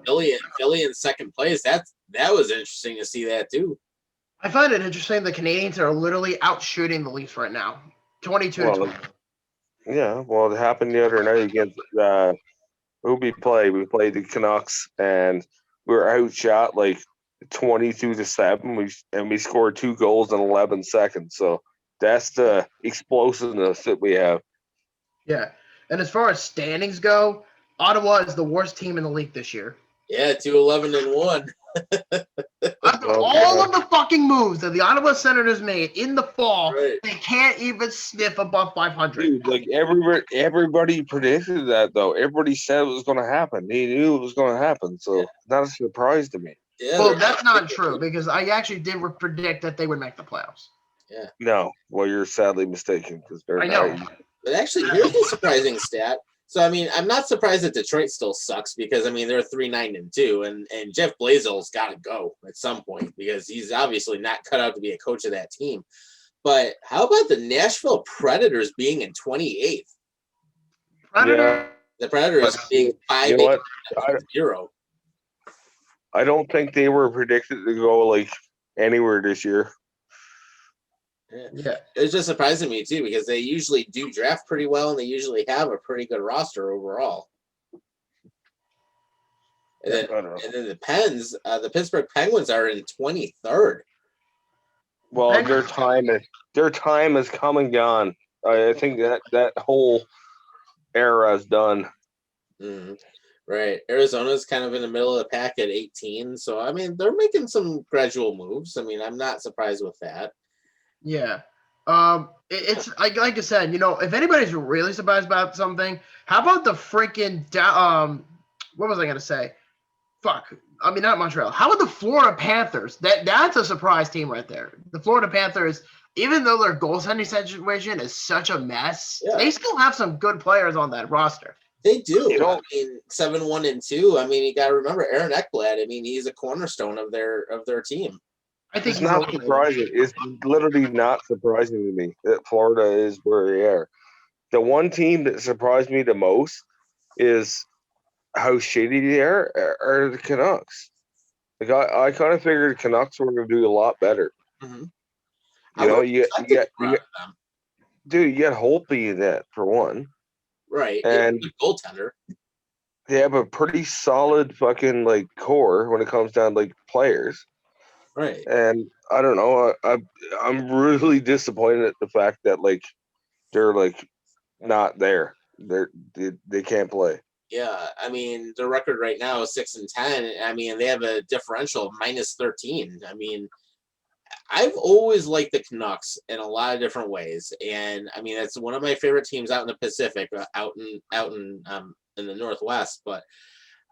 Philly in second place. That was interesting to see that too. I find it interesting the Canadians are literally out shooting the Leafs right now. 22 to Well, 20. Yeah, well, it happened the other night against who we played. We played the Canucks, and we were outshot like 22-7. We scored 2 goals in 11 seconds. So that's the explosiveness that we have. Yeah. And as far as standings go, Ottawa is the worst team in the league this year. Yeah, 2-11-1. After Oh, all God. of the fucking moves that the Ottawa Senators made in the fall, Right. they can't even sniff above 500. Dude, like everybody predicted that though. Everybody said it was going to happen. They knew it was going to happen. So not a surprise to me. Yeah, Well, they're- that's not true because I actually did predict that they would make the playoffs. No, well, you're sadly mistaken because they're I know. not. But actually, here's a surprising stat. So, I mean, I'm not surprised that Detroit still sucks because, I mean, they're 3-9-2, and Jeff Blazill's got to go at some point because he's obviously not cut out to be a coach of that team. But how about the Nashville Predators being in 28th? Predator. The Predators being 5 You know what? 0. I don't think they were predicted to go like anywhere this year. Yeah. It was just surprising me too because they usually do draft pretty well and they usually have a pretty good roster overall. And then, I don't know. and then the Pittsburgh Penguins are in 23rd. Well, their time has come and gone. I think that whole era is done. Mhm. Right. Arizona's kind of in the middle of the pack at 18. So, I mean, they're making some gradual moves. I mean, I'm not surprised with that. Yeah. It's like I said, you know, if anybody's really surprised about something, how about the freaking what was I gonna say? Fuck. I mean, not Montreal. How about the Florida Panthers? That's a surprise team right there. The Florida Panthers, even though their goaltending situation is such a mess, Yeah. they still have some good players on that roster. They do. You know- I mean, 7-1-2. I mean, you got to remember Aaron Ekblad. I mean, he's a cornerstone of their team. I think It's he's not overrated. surprising. It's literally not surprising to me that Florida is where they are. The one team that surprised me the most is how shitty they are the Canucks. Like I kind of figured the Canucks were going to do a lot better. Mm-hmm. You know, you get them. dude, you got Holtby in that for one, Right. and Yeah, goaltender. they have a pretty solid fucking like core when it comes down to like players. Right. And I don't know, I'm really disappointed at the fact that like they're like not there. They can't play. Yeah, I mean, their record right now is 6-10. I mean, they have a differential of -13. I mean, I've always liked the Canucks in a lot of different ways, and I mean, it's one of my favorite teams out in the Pacific, out in the Northwest. But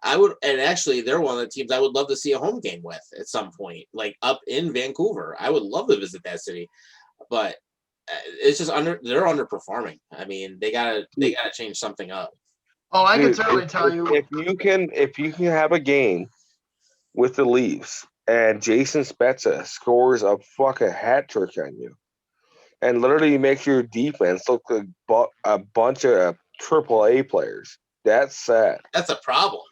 I would, and actually, they're one of the teams I would love to see a home game with at some point, like up in Vancouver. I would love to visit that city, but it's just they're underperforming. I mean, they gotta change something up. Oh, I can Dude, certainly tell you. if you can have a game with the Leafs and Jason Spezza scores a fucking hat trick on you, and literally makes your defense look like a bunch of AAA players, that's sad. That's a problem.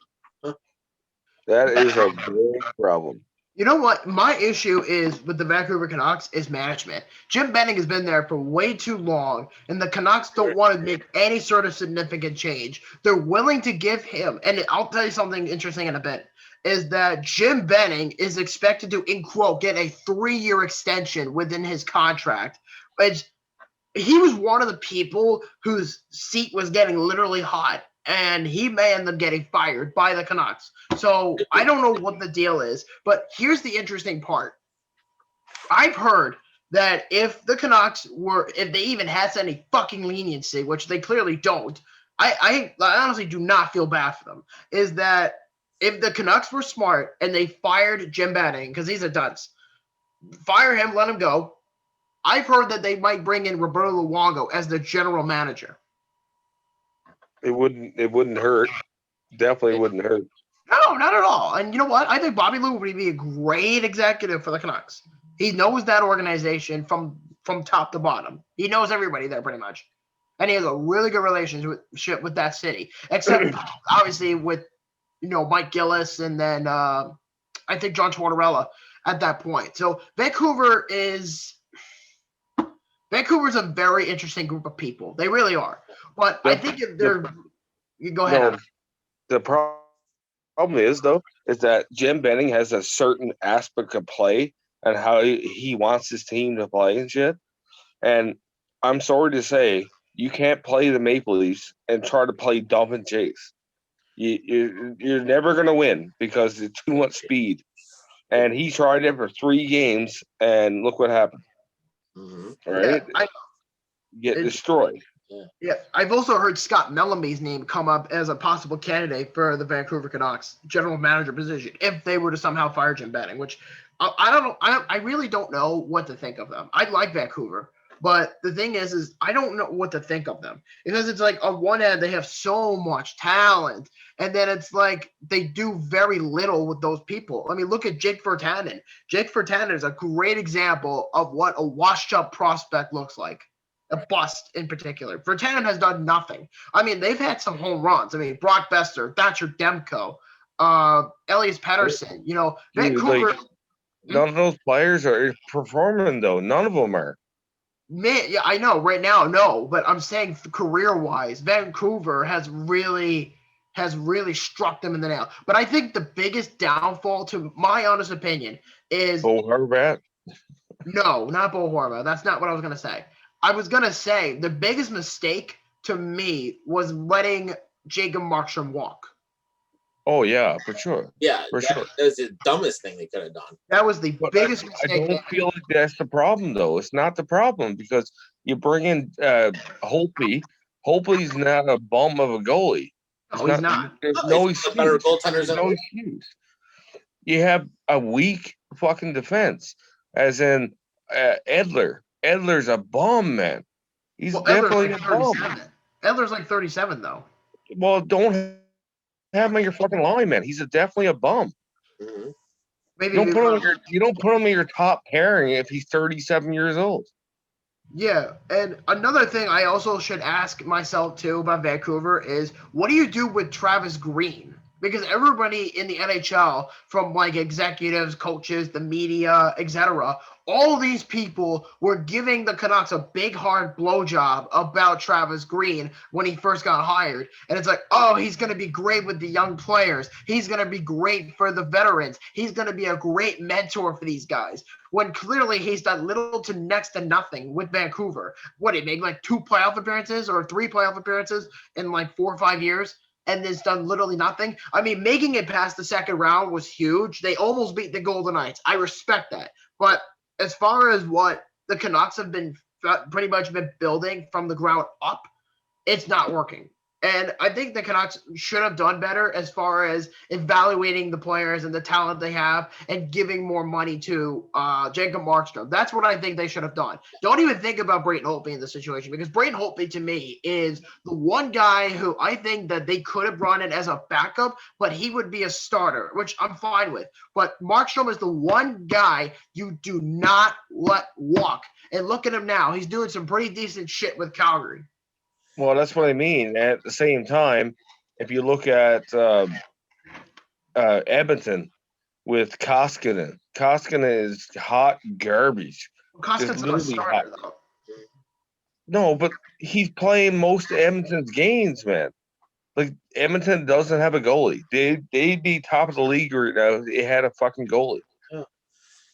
That is a big problem. You know what? My issue is with the Vancouver Canucks is management. Jim Benning has been there for way too long, and the Canucks don't want to make any sort of significant change. They're willing to give him, and I'll tell you something interesting in a bit, is that Jim Benning is expected to, in quote, get a 3-year extension within his contract. He was one of the people whose seat was getting literally hot, and he may end up getting fired by the Canucks. So I don't know what the deal is, but here's the interesting part. I've heard that if the Canucks if they even had any fucking leniency, which they clearly don't, I honestly do not feel bad for them, is that if the Canucks were smart and they fired Jim Benning, because he's a dunce, fire him, let him go, I've heard that they might bring in Roberto Luongo as the general manager. It wouldn't hurt. Definitely wouldn't hurt. No, not at all. And you know what? I think Bobby Lou would be a great executive for the Canucks. He knows that organization from top to bottom. He knows everybody there pretty much. And he has a really good relationship with that city. Except obviously with Mike Gillis and then I think John Tortorella at that point. So Vancouver's a very interesting group of people. They really are. But I think if they're you go ahead. No, the problem is that Jim Benning has a certain aspect of play and how he wants his team to play and shit. And I'm sorry to say, you can't play the Maple Leafs and try to play dump and chase. You're never going to win because it's too much speed. And he tried it for 3 games, and look what happened. Mm-hmm. Right? Yeah, Get destroyed. Yeah, I've also heard Scott Mellamy's name come up as a possible candidate for the Vancouver Canucks general manager position if they were to somehow fire Jim Benning, which I don't know. I really don't know what to think of them. I like Vancouver, but the thing is I don't know what to think of them because it's like on one end they have so much talent, and then it's like they do very little with those people. I mean, look at Jake Virtanen. Jake Virtanen is a great example of what a washed-up prospect looks like. A bust in particular. Virtanen has done nothing. I mean, they've had some home runs. I mean, Brock Besser, Thatcher Demko, Elias Pettersson. Vancouver. Like, none of those players are performing though. None of them are. Man, yeah, I know. Right now, no. But I'm saying career-wise, Vancouver has really struck them in the nail. But I think the biggest downfall, to my honest opinion, is Bo Horvat. No, not Bo Horvat. That's not what I was gonna say. I was going to say the biggest mistake to me was letting Jacob Markstrom walk. Oh, yeah, for sure. Yeah, for sure. That was the dumbest thing they could have done. That was the biggest I mistake. don't feel like that's the problem, though. It's not the problem because you bring in Holtby. Holtby's not a bum of a goalie. No, he's not. There's no He's one of the better excuse. goaltenders There's in the no league. excuse. You have a weak fucking defense, as in Edler. Edler's a bum, man. He's definitely a bum. Edler's like 37, though. Well, don't have him on your fucking line, man. He's definitely a bum. Mhm. Maybe You don't put him in your top pairing if he's 37 years old. Yeah, and another thing I also should ask myself too about Vancouver is what do you do with Travis Green? Because everybody in the NHL, from like executives, coaches, the media, etc., all these people were giving the Canucks a big hard blowjob about Travis Green when he first got hired. And it's like, oh, he's going to be great with the young players. He's going to be great for the veterans. He's going to be a great mentor for these guys. When clearly he's done little to next to nothing with Vancouver. What, he made like 2 playoff appearances or 3 playoff appearances in like 4 or 5 years? And has done literally nothing. I mean, making it past the second round was huge. They almost beat the Golden Knights. I respect that. But as far as what the Canucks have been pretty much been building from the ground up, it's not working. And I think the Canucks should have done better as far as evaluating the players and the talent they have and giving more money to Jacob Markstrom. That's what I think they should have done. Don't even think about Braden Holtby in this situation because Braden Holtby to me is the one guy who I think that they could have brought in as a backup, but he would be a starter, which I'm fine with. But Markstrom is the one guy you do not let walk. And look at him now. He's doing some pretty decent shit with Calgary. Well, that's what I mean. At the same time, if you look at Edmonton with Koskinen is hot garbage. Costin's not a starter, though. No, but he's playing most of Edmonton's games, man. Like, Edmonton doesn't have a goalie. They'd be top of the league right now if they had a fucking goalie.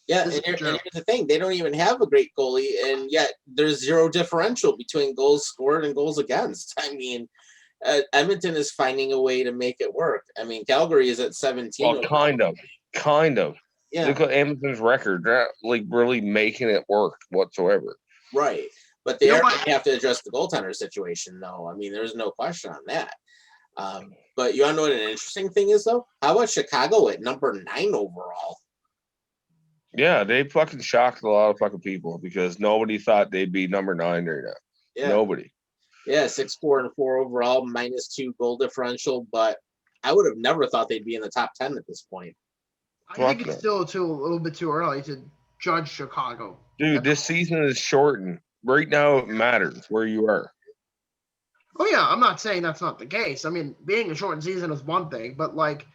Yeah, and here's the thing. They don't even have a great goalie, and yet there's zero differential between goals scored and goals against. I mean, Edmonton is finding a way to make it work. I mean, Calgary is at 17. Well, kind of. Yeah. Look at Edmonton's record. They're not, like, really making it work whatsoever. Right. But they have to address the goaltender situation, though. I mean, there's no question on that. But you want to know what an interesting thing is, though? How about Chicago at number 9 overall? Yeah, they fucking shocked a lot of fucking people because nobody thought they'd be number 9 right now. Yeah. Nobody. Yeah, 6-4-4 overall, -2 goal differential, but I would have never thought they'd be in the top 10 at this point. I think it's still a little bit too early to judge Chicago. Dude, this season is shortened. Right now, it matters where you are. Oh, yeah, I'm not saying that's not the case. I mean, being a shortened season is one thing, but, like,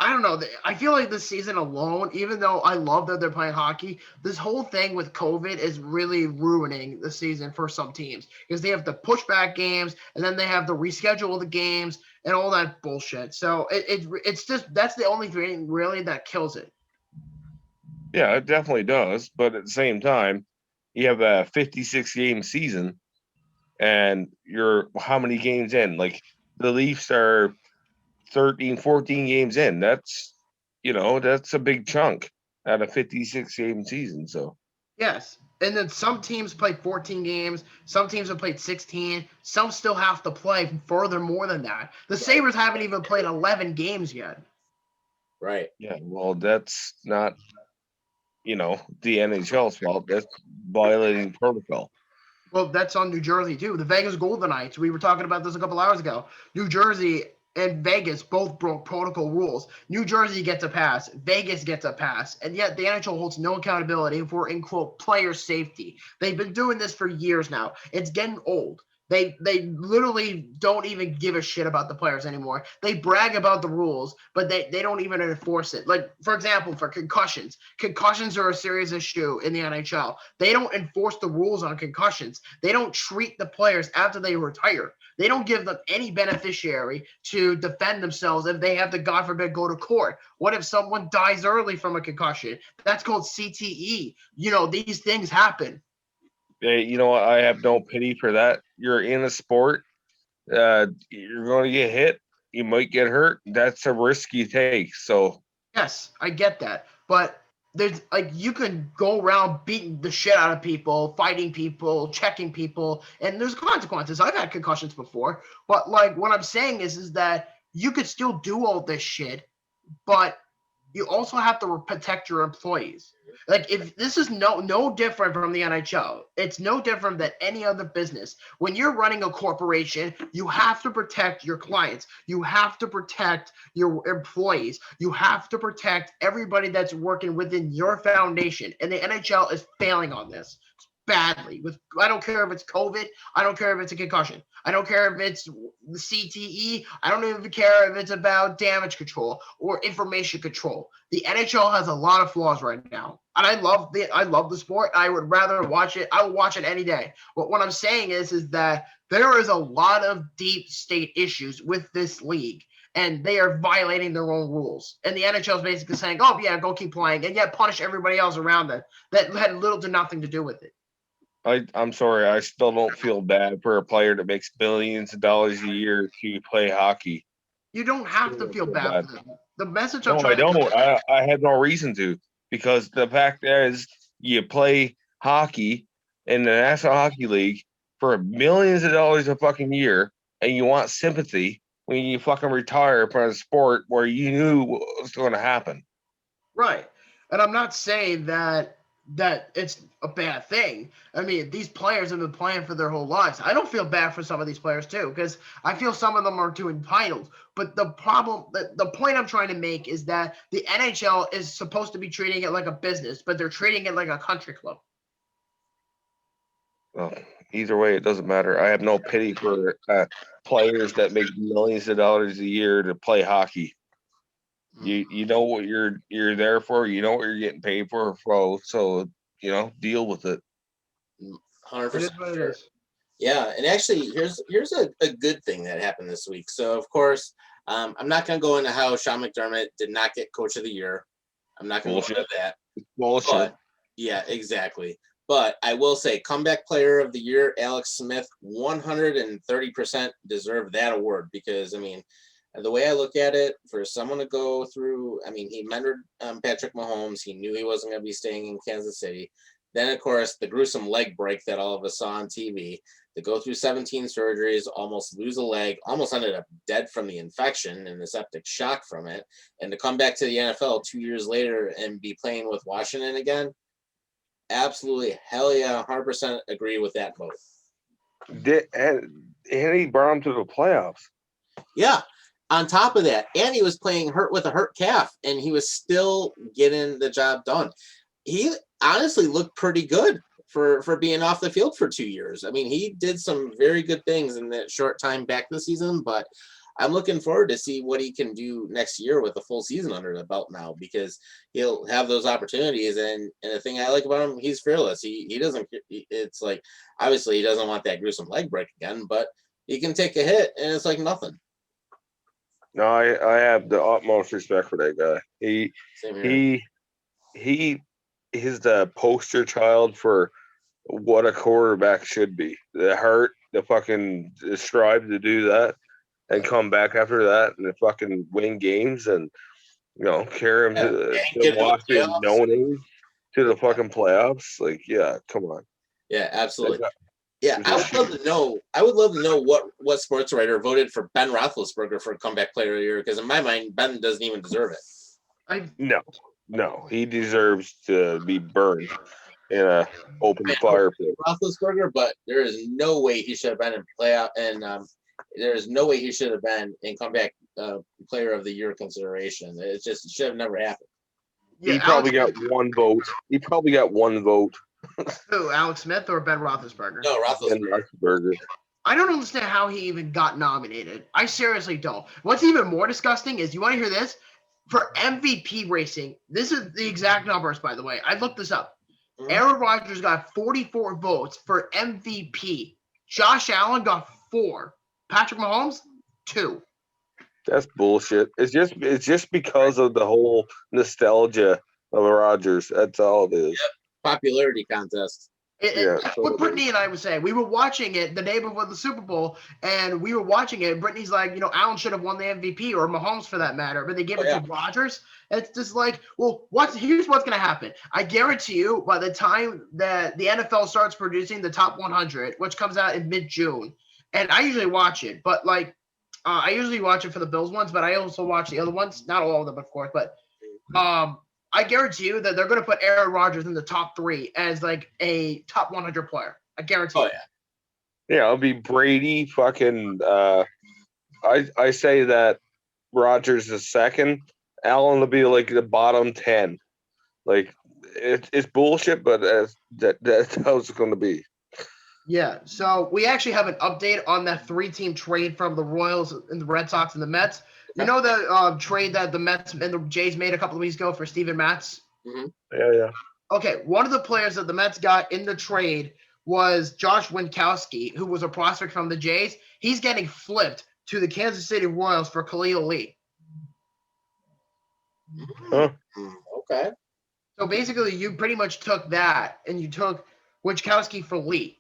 I don't know. I feel like this season alone, even though I love that they're playing hockey, this whole thing with COVID is really ruining the season for some teams because they have to push back games and then they have to reschedule the games and all that bullshit. So it's just that's the only thing really that kills it. Yeah, it definitely does. But at the same time, you have a 56-game season and you're how many games in? Like the Leafs are 13, 14 games in. That's a big chunk out of 56-game season. So yes. And then some teams play 14 games. Some teams have played 16. Some still have to play further more than that. The Sabres haven't even played 11 games yet. Right. Yeah, well, that's not, the NHL's fault. That's violating protocol. Well, that's on New Jersey, too. The Vegas Golden Knights, we were talking about this a couple hours ago. New Jersey and Vegas both broke protocol rules. New Jersey gets a pass. Vegas gets a pass. And yet the NHL holds no accountability for, in quote, player safety. They've been doing this for years now. It's getting old. They literally don't even give a shit about the players anymore. They brag about the rules, but they don't even enforce it. Like, for example, for concussions. Concussions are a serious issue in the NHL. They don't enforce the rules on concussions. They don't treat the players after they retire. They don't give them any beneficiary to defend themselves if they have to, God forbid, go to court. What if someone dies early from a concussion? That's called CTE. These things happen. You know what? I have no pity for that. You're in a sport. You're going to get hit. You might get hurt. That's a risk you take. So yes, I get that. But there's you can go around beating the shit out of people, fighting people, checking people, and there's consequences. I've had concussions before. But what I'm saying is that you could still do all this shit, but you also have to protect your employees. Like if this is no different from the NHL, it's no different than any other business. When you're running a corporation, you have to protect your clients. You have to protect your employees. You have to protect everybody that's working within your foundation. And the NHL is failing on this badly. With I don't care if it's COVID, I don't care if it's a concussion, I don't care if it's the CTE, I don't even care if it's about damage control or information control. The NHL has a lot of flaws right now, and I love the sport. I would rather watch it. I would watch it any day. But what I'm saying is that there is a lot of deep state issues with this league. And they are violating their own rules. And the NHL is basically saying, oh, yeah, go keep playing, and yet punish everybody else around them that had little to nothing to do with it. I'm sorry, I still don't feel bad for a player that makes billions of dollars a year to play hockey. You don't have to feel bad for them. The message I'm No, I trying don't. to I have no reason to, because the fact is, you play hockey in the National Hockey League for millions of dollars a fucking year, and you want sympathy when you fucking retire from a sport where you knew what was going to happen. right. And I'm not saying that it's a bad thing. I mean, these players have been playing for their whole lives. I don't feel bad for some of these players too, because I feel some of them are too entitled. But the point I'm trying to make is that the NHL is supposed to be treating it like a business, but they're treating it like a country club. Well, either way, it doesn't matter. I have no pity for players that make millions of dollars a year to play hockey. You know what you're there for. You know what you're getting paid for. So deal with it. 100%. It is what it is. Yeah, and actually, here's a good thing that happened this week. So, of course, I'm not going to go into how Sean McDermott did not get Coach of the Year. I'm not going to go into that. Bullshit. But, yeah, exactly. But I will say, Comeback Player of the Year, Alex Smith, 130% deserved that award because, I mean, the way I look at it, for someone to go through, I mean, he mentored Patrick Mahomes. He knew he wasn't going to be staying in Kansas City. Then, of course, the gruesome leg break that all of us saw on TV, to go through 17 surgeries, almost lose a leg, almost ended up dead from the infection and the septic shock from it, and to come back to the NFL 2 years later and be playing with Washington again, absolutely, hell yeah, 100% agree with that vote. And he brought him to the playoffs. Yeah. On top of that, and he was playing hurt with a hurt calf, and he was still getting the job done. He honestly looked pretty good for being off the field for 2 years. I mean, he did some very good things in that short time back this season, but I'm looking forward to see what he can do next year with a full season under the belt now, because he'll have those opportunities. And the thing I like about him, he's fearless. He doesn't, it's like, obviously he doesn't want that gruesome leg break again, but he can take a hit and it's like nothing. No, I have the utmost respect for that guy. He is the poster child for what a quarterback should be. The heart, the strive to do that and come back after that and fucking win games and carry him to Washington knowing to the fucking playoffs. Like, yeah, come on. Yeah, absolutely. Yeah, I would love to know what sports writer voted for Ben Roethlisberger for Comeback Player of the Year, because in my mind, Ben doesn't even deserve it. No, he deserves to be burned in a open fire pit. Roethlisberger, but there is no way he should have been in playoff, and there is no way he should have been in Comeback Player of the Year consideration. It should have never happened. Yeah, he probably got one vote. Who, Alex Smith or Ben Roethlisberger? No, Roethlisberger. I don't understand how he even got nominated. I seriously don't. What's even more disgusting is, you want to hear this? For MVP racing, this is the exact numbers, by the way. I looked this up. Mm-hmm. Aaron Rodgers got 44 votes for MVP. Josh Allen got 4. Patrick Mahomes, 2. That's bullshit. It's just because of the whole nostalgia of Rodgers. That's all it is. Yep. Popularity contest. What Brittany and I was saying, we were watching it the day before the Super Bowl, and we were watching it. Brittany's like, Allen should have won the MVP, or Mahomes for that matter, but they gave it to Rodgers. It's just like, well, here's what's going to happen. I guarantee you, by the time that the NFL starts producing the top 100, which comes out in mid-June, and I usually watch it, but I usually watch it for the Bills ones, but I also watch the other ones, not all of them, of course, but I guarantee you that they're going to put Aaron Rodgers in the top 3 as like a top 100 player. I guarantee. Oh you. yeah. Yeah, it'll be Brady. Fucking. I say that Rogers is second. Allen will be like the bottom 10. Like it's bullshit, but that's how it's going to be. Yeah. So we actually have an update on that 3-team trade from the Royals and the Red Sox and the Mets. You know the trade that the Mets and the Jays made a couple of weeks ago for Steven Matz? Mm-hmm. Yeah. Okay, one of the players that the Mets got in the trade was Josh Winkowski, who was a prospect from the Jays. He's getting flipped to the Kansas City Royals for Khalil Lee. Huh? Okay. So basically, you pretty much took that and you took Winkowski for Lee.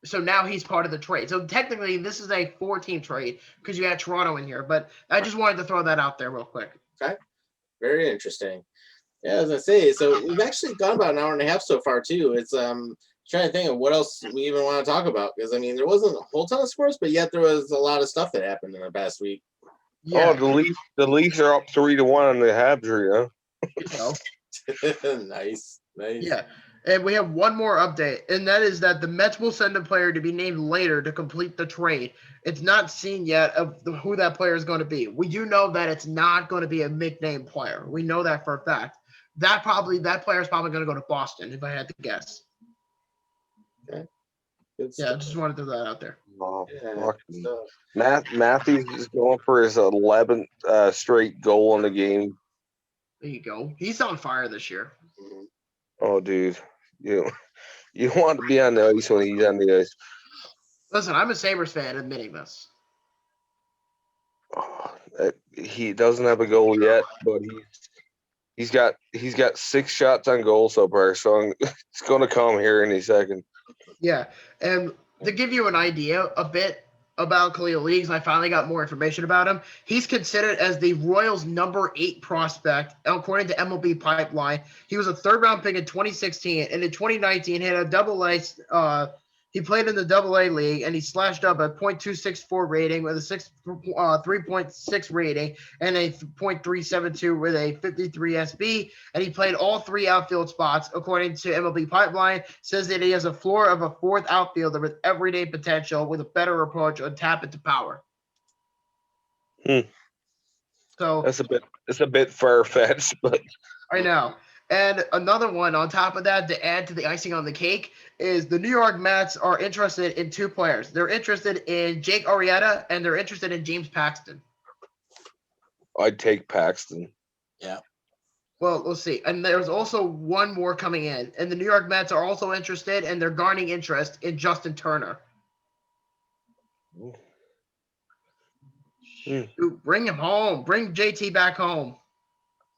So now he's part of the trade. So technically, this is a 4-team trade because you had Toronto in here. But I just wanted to throw that out there real quick. Okay. Very interesting. Yeah, as I say, so we've actually gone about an hour and a half so far too. It's trying to think of what else we even want to talk about because I mean there wasn't a whole ton of sports, but yet there was a lot of stuff that happened in the past week. Yeah. Oh, the Leafs are up 3-1 on the Habs, Nice. Yeah. And we have one more update, and that is that the Mets will send a player to be named later to complete the trade. It's not seen yet of who that player is going to be. We do know that it's not going to be a nickname player. We know that for a fact. That player is probably going to go to Boston, if I had to guess. Okay. Good Yeah, I stuff. just wanted to throw that out there. Oh, Yeah, fucking. so- Matthews is going for his 11th straight goal in the game. There you go. He's on fire this year. Mhm. Oh, dude, you want to be on the ice when he's on the ice. Listen, I'm a Sabres fan admitting this. Oh, he doesn't have a goal yet, but he's got 6 shots on goal so far. So it's going to come here any second. Yeah, and to give you an idea a bit about Khalil Leagues, I finally got more information about him. He's considered as the Royals' number 8 prospect, according to MLB Pipeline. He was a 3rd-round pick in 2016, and in 2019, he had a double-A. He played in the Double-A league, and he slashed up a .264 rating with a 3.6 rating and a .372 with a 53 SB. And he played all 3 outfield spots, according to MLB Pipeline. Says that he has a floor of a 4th outfielder with everyday potential, with a better approach on tap into power. So It's a bit far fetched, but I know. And another one on top of that, to add to the icing on the cake, is the New York Mets are interested in 2 players. They're interested in Jake Arrieta, and they're interested in James Paxton. I'd take Paxton. Yeah. Well, let's see. And there's also one more coming in. And the New York Mets are also interested, and they're garnering interest in Justin Turner. Dude, bring him home. Bring JT back home.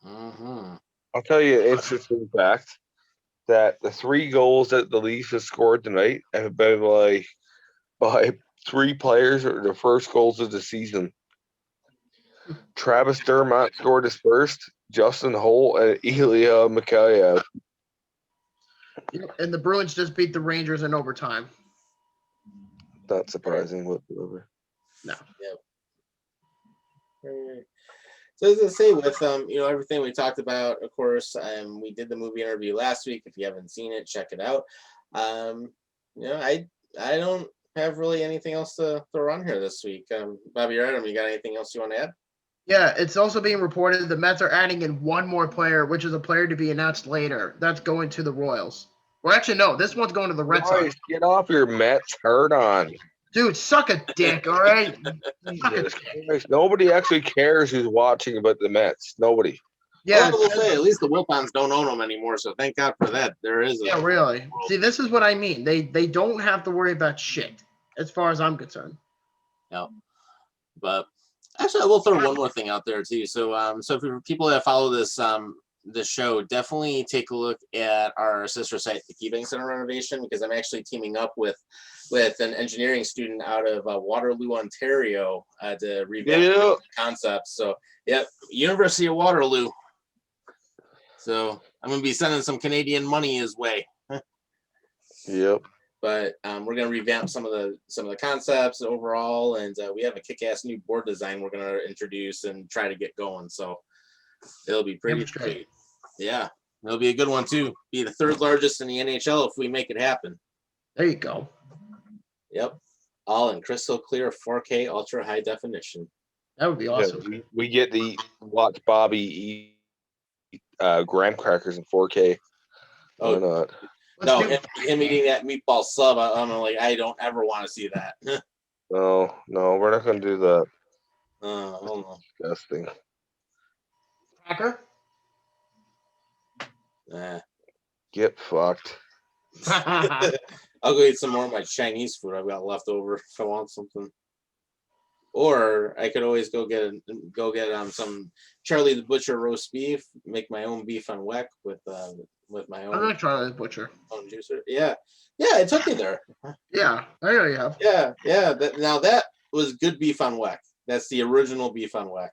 Mm-hmm. I'll tell you an interesting fact that the 3 goals that the Leafs have scored tonight have been by 3 players or the first goals of the season. Travis Dermott scored his first, Justin Holt, and Ilya Mikheyev. And the Bruins just beat the Rangers in overtime. Not surprising whatsoever. No. Yep. So as I say, with everything we talked about, of course, we did the movie interview last week. If you haven't seen it, check it out. I don't have really anything else to throw on here this week. Bobby or Adam, you got anything else you want to add? Yeah, it's also being reported the Mets are adding in one more player, which is a player to be announced later. That's going to the Royals. Well, actually, no, this one's going to the Red Boys, Sox. get off your Mets hurt on. Dude, suck a dick, all right? Jesus Christ. Nobody actually cares who's watching about the Mets. Nobody. Yeah, Well, we'll say at least the Wilpons don't own them anymore, so thank God for that. There is yeah, really. See, this is what I mean. They don't have to worry about shit, as far as I'm concerned. No, but actually, I will throw one more thing out there too. So, for people that follow this show, definitely take a look at our sister site, the KeyBank Center renovation, because I'm actually teaming up with an engineering student out of Waterloo, Ontario, to revamp concepts. So, yep, University of Waterloo. So I'm going to be sending some Canadian money his way. Yep. But we're going to revamp some of the concepts overall, and we have a kick-ass new board design we're going to introduce and try to get going. So it'll be pretty great. Yeah, it'll be a good one too. Be the third largest in the NHL if we make it happen. There you go. Yep, all in crystal clear 4K ultra high definition. That would be awesome. Yeah, we get to watch Bobby eat graham crackers in 4K. Why Oh not? no, Let's do- him eating that meatball sub. I'm like, I don't ever want to see that. No, we're not gonna do that. I don't know. Disgusting. Cracker. Nah. Get fucked. I'll go eat some more of my Chinese food I've got left over if I want something. Or I could always go get some Charlie the Butcher roast beef. Make my own beef on weck with my I own like Charlie the Butcher. juicer. Yeah, it took me there. Yeah, I know you have. Yeah. That was good beef on weck. That's the original beef on weck.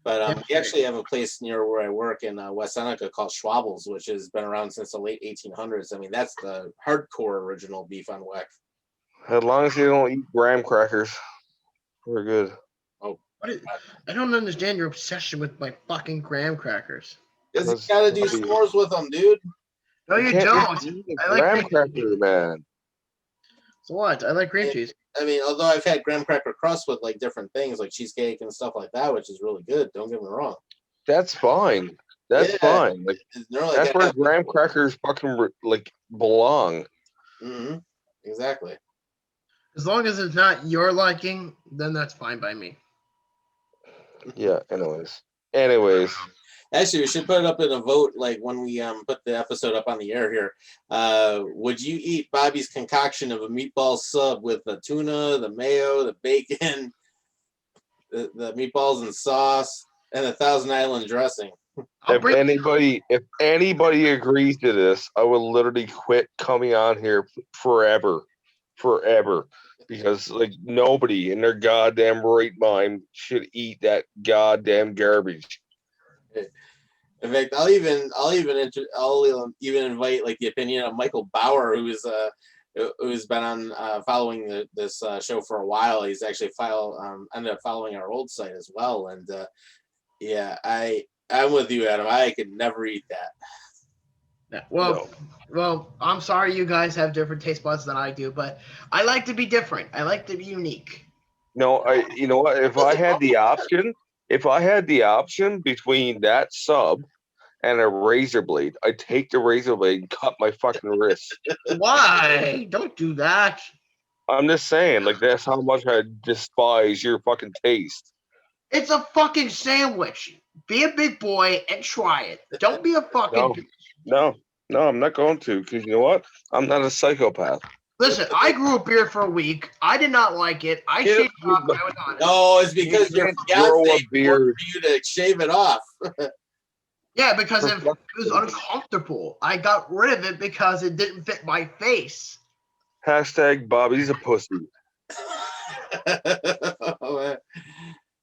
But we actually have a place near where I work in West Seneca called Schwabel's, which has been around since the late 1800s. I mean, that's the hardcore original beef on weck. As long as you don't eat graham crackers, we're good. I don't understand your obsession with my fucking graham crackers. Because you gotta do s'mores with them, dude. No, you can't don't. just eat a I like graham green cracker, cheese. man. So what? I like cream cheese. I mean, although I've had graham cracker crust with like different things, like cheesecake and stuff like that, which is really good. Don't get me wrong. That's fine. That's fine. Like that's where graham crackers fucking like belong. Mm-hmm. Exactly. As long as it's not your liking, then that's fine by me. Yeah. Anyways. Actually, we should put it up in a vote, like when we put the episode up on the air here. Would you eat Bobby's concoction of a meatball sub with the tuna, the mayo, the bacon, the meatballs and sauce, and the Thousand Island dressing? If anybody agrees to this, I will literally quit coming on here forever, because like nobody in their goddamn right mind should eat that goddamn garbage. In fact, I'll even invite like the opinion of Michael Bauer, who's been on following this show for a while. He's actually ended up following our old site as well, and yeah, I'm with you, Adam. I could never eat that. Yeah, well, I'm sorry you guys have different taste buds than I do, but I like to be different. I like to be unique. No, you know what? If I had the option between that sub and a razor blade, I'd take the razor blade and cut my fucking wrist. Why? Don't do that. I'm just saying, like that's how much I despise your fucking taste. It's a fucking sandwich. Be a big boy and try it. Don't be a fucking No, I'm not going to, because you know what? I'm not a psychopath. Listen, I grew a beard for a week. I did not like it. I shaved it off. I was honest. No, it's because your fiance wanted you to shave it off. Yeah, because it was uncomfortable. I got rid of it because it didn't fit my face. Hashtag Bobby's a pussy.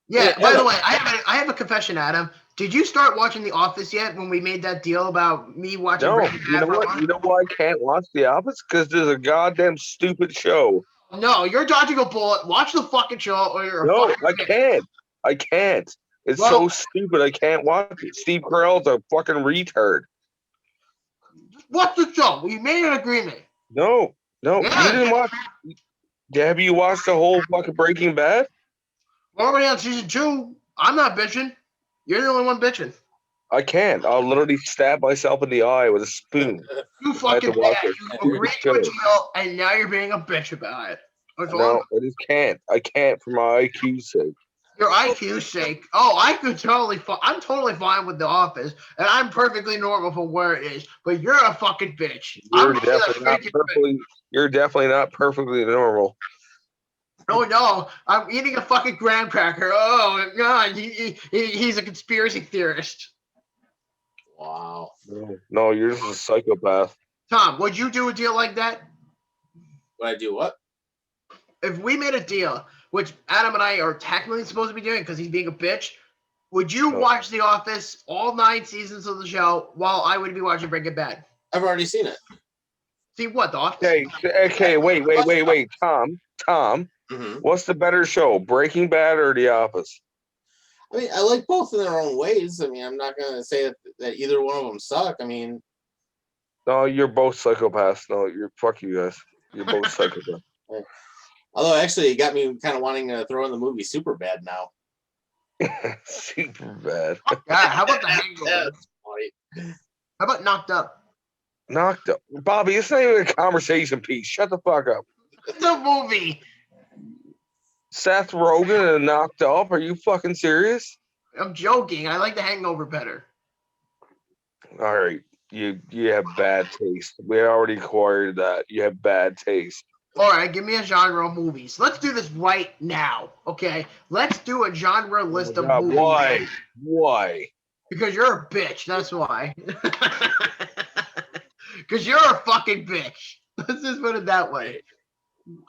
Yeah, by the way, I have a confession, Adam. Did you start watching The Office yet when we made that deal about me watching Breaking Bad? You know what? You know why I can't watch The Office? Because there's a goddamn stupid show. No, you're dodging a bullet. Watch the fucking show or you're I can't. It's so stupid. I can't watch it. Steve Carell's a fucking retard. Watch the show. We made an agreement. No, you didn't watch. Have you watched the whole fucking Breaking Bad? We're already on season 2. I'm not bitching. You're the only one bitching. I can't. I'll literally stab myself in the eye with a spoon. You fucking bad. You agreed to a deal, and now you're being a bitch about it. No, I just can't. I can't for my IQ's sake. Your IQ's sake. Oh, I'm totally fine with The Office, and I'm perfectly normal for where it is. But you're a fucking bitch. You're definitely not perfectly normal. Oh no, I'm eating a fucking graham cracker. Oh god, he's a conspiracy theorist. Wow. No, you're just a psychopath. Tom, would you do a deal like that? Would I do what? If we made a deal, which Adam and I are technically supposed to be doing because he's being a bitch, would you watch The Office, all 9 seasons of the show, while I would be watching Breaking Bad? I've already seen it. See what, The Office? Okay, wait. Tom. Mm-hmm. What's the better show, Breaking Bad or The Office? I mean, I like both in their own ways. I mean, I'm not gonna say that either one of them suck. I mean, No, you're both psychopaths. No, fuck you guys. You're both psychopaths. although actually, it got me kind of wanting to throw in the movie Super Bad now. Super bad. Yeah, how about the Hangover? That's funny. How about Knocked Up? Knocked up. Bobby, it's not even a conversation piece. Shut the fuck up. It's a movie. Seth Rogen and Knocked Up? Are you fucking serious? I'm joking. I like the Hangover better. All right. You have bad taste. We already acquired that. You have bad taste. All right, give me a genre of movies. Let's do this right now, okay? Let's do a genre list of movies. Why? Why? Because you're a bitch. That's why. Because you're a fucking bitch. Let's just put it that way.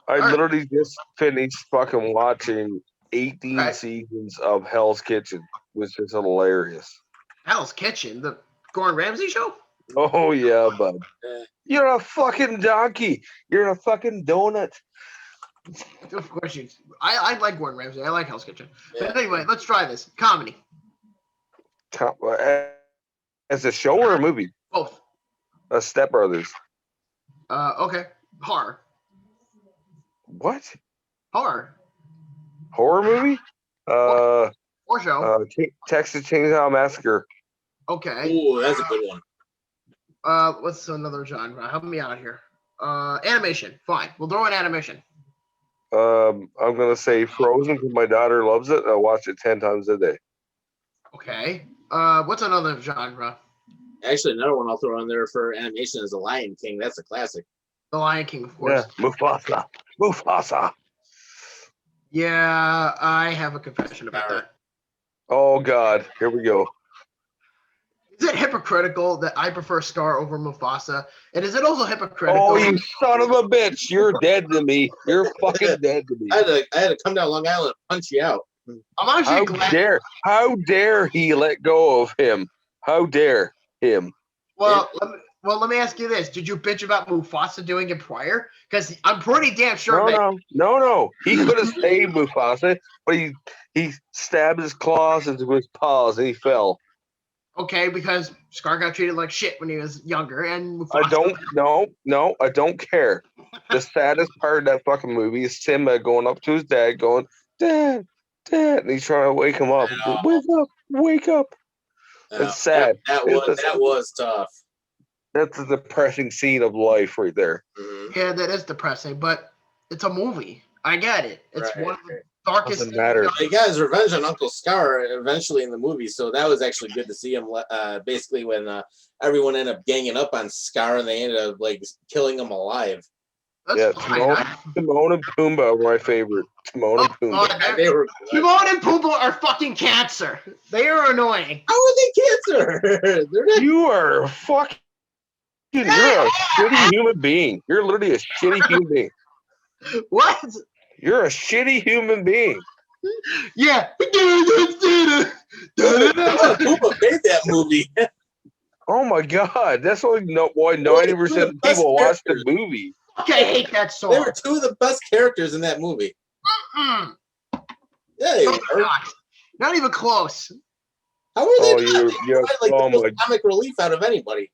I All right. literally just finished fucking watching 18 Right. seasons of Hell's Kitchen, which is hilarious. Hell's Kitchen, the Gordon Ramsay show? Oh yeah, bud. You're a fucking donkey. You're a fucking donut. Of course you. I like Gordon Ramsay. I like Hell's Kitchen. Yeah. But anyway, let's try this. Comedy. As a show or a movie? Both. Step Brothers. Okay. Horror. What? Horror. Horror movie? Or show. Texas Chainsaw Massacre. Okay. Ooh, that's a good one. What's another genre? Help me out here. Animation. Fine. We'll throw in animation. I'm gonna say Frozen because my daughter loves it. I watch it 10 times a day. Okay. What's another genre? Actually, another one I'll throw on there for animation is The Lion King. That's a classic. The Lion King, of course. Yeah, Mufasa. Mufasa. Yeah, I have a confession about that. Oh God, here we go. Is it hypocritical that I prefer Scar over Mufasa? And is it also hypocritical? Oh, you son of a bitch! You're dead to me. You're fucking dead to me. I had to come down Long Island and punch you out. I'm actually How glad. how dare he let go of him? How dare him? Well, let me ask you this: did you bitch about Mufasa doing it prior? Because I'm pretty damn sure. No. He could have saved Mufasa, but he stabbed his claws into his paws and he fell. Okay, because Scar got treated like shit when he was younger, and Mufasa. I don't care. The saddest part of that fucking movie is Simba going up to his dad, going, "Dad, Dad," and he's trying to wake him up. Wake up. It's sad. That was tough. That's a depressing scene of life right there. Mm-hmm. Yeah, that is depressing, but it's a movie. I get it. It's Right. one of the darkest. Doesn't matter. He got his revenge on Uncle Scar eventually in the movie, so that was actually good to see him. Basically, when everyone ended up ganging up on Scar and they ended up like killing him alive. That's fine. Timon and Pumbaa are my favorite. Timon and Pumbaa. God, They were good. Timon and Pumbaa are fucking cancer. They are annoying. How are they cancer? They're not. You are fucking. You're a shitty human being. You're literally a shitty human being. What? You're a shitty human being. Yeah. Puma made that movie. Oh my god, that's only why 90% of people watch the movie. Okay, I hate that They song. were two of the best characters in that movie. Mm-mm. Yeah, they No, were. they're not even close. How were they? Oh, not? you're- They you're- provided, like oh the my- most comic relief out of anybody.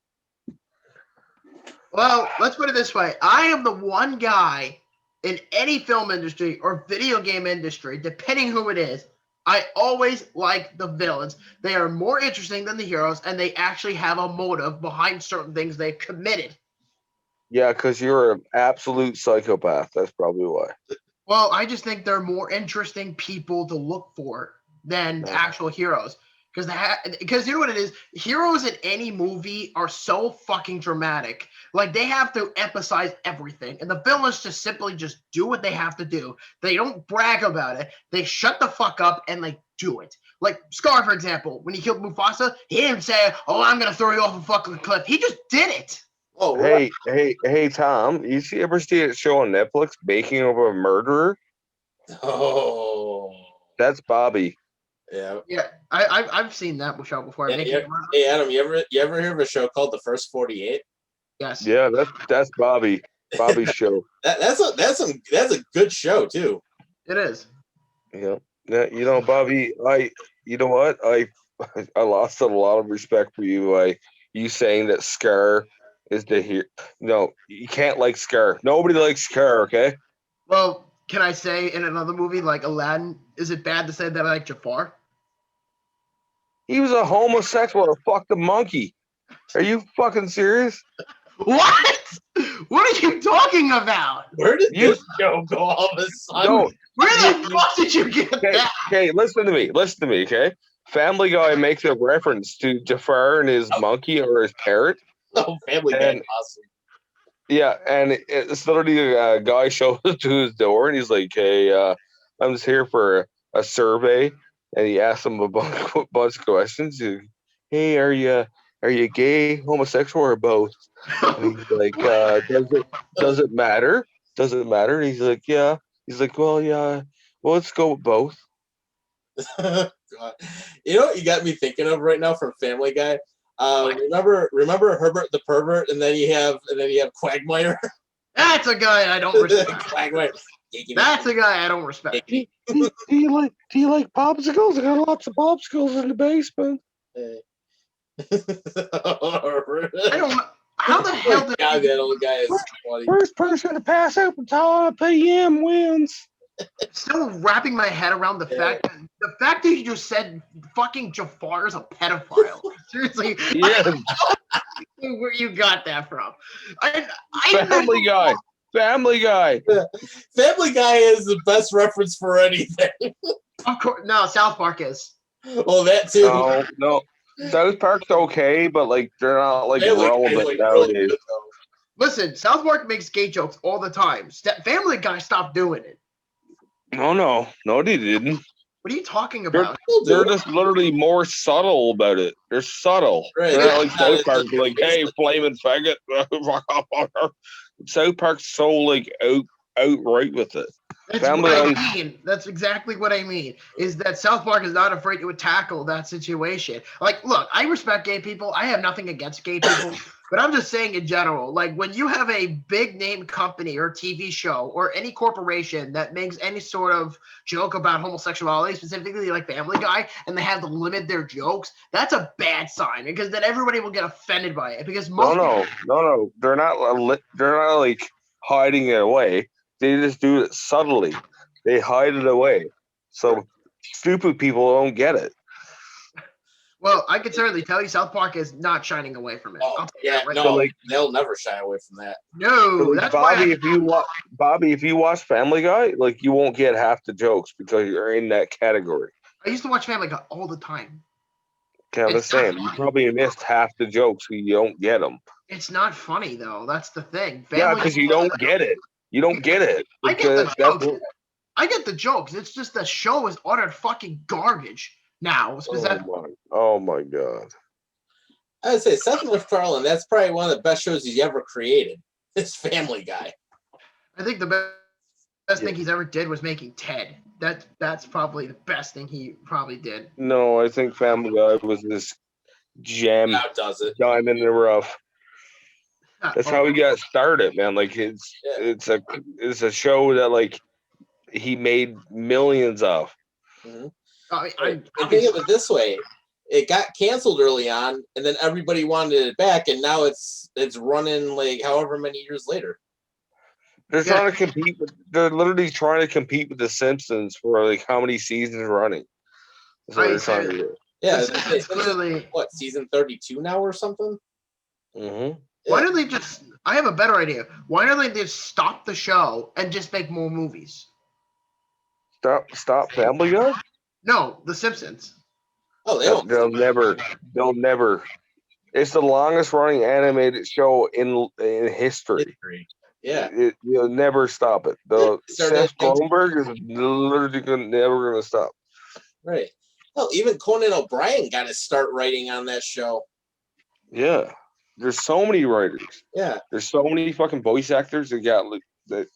Well, let's put it this way. I am the one guy in any film industry or video game industry, depending who it is, I always like the villains. They are more interesting than the heroes, and they actually have a motive behind certain things they've committed. Yeah, because you're an absolute psychopath. That's probably why. Well, I just think they're more interesting people to look for than Yeah. actual heroes. Because you know what it is? Heroes in any movie are so fucking dramatic. Like, they have to emphasize everything. And the villains just simply just do what they have to do. They don't brag about it. They shut the fuck up and, like, do it. Like, Scar, for example, when he killed Mufasa, he didn't say, "Oh, I'm going to throw you off a fucking cliff." He just did it. Oh, right. Hey, Tom, ever see a show on Netflix, Making of a Murderer? Oh, That's Bobby. yeah. Yeah, I've seen that show before. Yeah, Making yeah. a Murderer. Hey, Adam, you ever hear of a show called The First 48? Yes. Yeah, that's Bobby. Bobby's show. That's a good show too. It is. Yeah. Yeah, Bobby, you know what? I lost a lot of respect for you. You saying that Scar is the hero. No, you can't like Scar. Nobody likes Scar, okay? Well, can I say in another movie like Aladdin, is it bad to say that I like Jafar? He was a homosexual that fucked a monkey. Are you fucking serious? What? What are you talking about? Where did You this show go all of a sudden? no. Where the fuck did you get that? Okay, listen to me, okay? Family Guy makes a reference to Jafar and his monkey or his parrot. Oh, Family Guy, And awesome. yeah, and it's literally a guy shows up to his door and he's like, "Hey, I'm just here for a survey," and he asks him a bunch of questions. Hey, are you gay, homosexual, or both? And he's like, does it matter? Does it matter? And he's like, yeah. He's like, well, yeah. Well, let's go with both. God. You know what you got me thinking of right now from Family Guy? Remember Herbert the Pervert, and then you have Quagmire. That's a guy I don't respect. Quagmire. That's a guy I don't respect. Do you like popsicles? I got lots of popsicles in the basement. I don't know. How the hell did God, that old guy is funny. First person to pass out the top PM wins. Still wrapping my head around the fact that you just said fucking Jafar is a pedophile. Seriously, Yeah. I don't know where you got that from. Family Guy. Family Guy. Family Guy is the best reference for anything. Of course, no. South Park is. Well, that too. No. South Park's okay, but like they're not like Family Guy is, relevant like, nowadays. really good, though. Listen, South Park makes gay jokes all the time. Family Guy stopped doing it. No, they didn't. What are you talking about? They're just literally more subtle about it. They're subtle. Right. They're not like South Park, like, hey, flaming faggot. South Park's so like outright with it. That's Family what I Guy- mean. That's exactly what I mean. Is that South Park is not afraid to tackle that situation. Like, look, I respect gay people. I have nothing against gay people, but I'm just saying in general, like when you have a big name company or TV show or any corporation that makes any sort of joke about homosexuality, specifically like Family Guy, and they have to limit their jokes, that's a bad sign because then everybody will get offended by it. Because most No. They're not like hiding it away. They just do it subtly. They hide it away. So stupid people don't get it. well, I can certainly tell you, South Park is not shining away from it. Oh, I'll tell you yeah, that right no, now. like- they'll never shy away from that. No, But, like, that's Bobby, why if you watch Family Guy, like you won't get half the jokes because you're in that category. I used to watch Family Guy all the time. Okay, I'm just saying, you probably missed half the jokes, so you don't get them. It's not funny though. That's the thing. Yeah, because you don't get it. You don't get it. I get the Because jokes. I get the jokes. It's just the show is utter fucking garbage now. Oh my god. I would say Seth MacFarlane, that's probably one of the best shows he's ever created. This Family Guy. I think the best thing he's ever did was making Ted. That's probably the best thing he probably did. No, I think Family Guy was this gem, Now it does it. diamond in the rough. That's how he got started, man. Like it's a show that like he made millions of. I And think of it this way: it got canceled early on, and then everybody wanted it back, and now it's running like however many years later. They're trying to compete with. They're literally trying to compete with The Simpsons for like how many seasons running. That's what I they're trying to do. Yeah, it's clearly. what, season 32 now or something? Mm-hmm. Why don't they just? I have a better idea. Why don't they just stop the show and just make more movies? Stop Family Guy. No, The Simpsons. Oh, they don't. They'll never. It's the longest running animated show in history. Yeah. You'll never stop it. The Started Seth Grunberg is literally never gonna stop. Right. Hell, even Conan O'Brien got his start writing on that show. Yeah, there's so many writers. Yeah. There's so many fucking voice actors that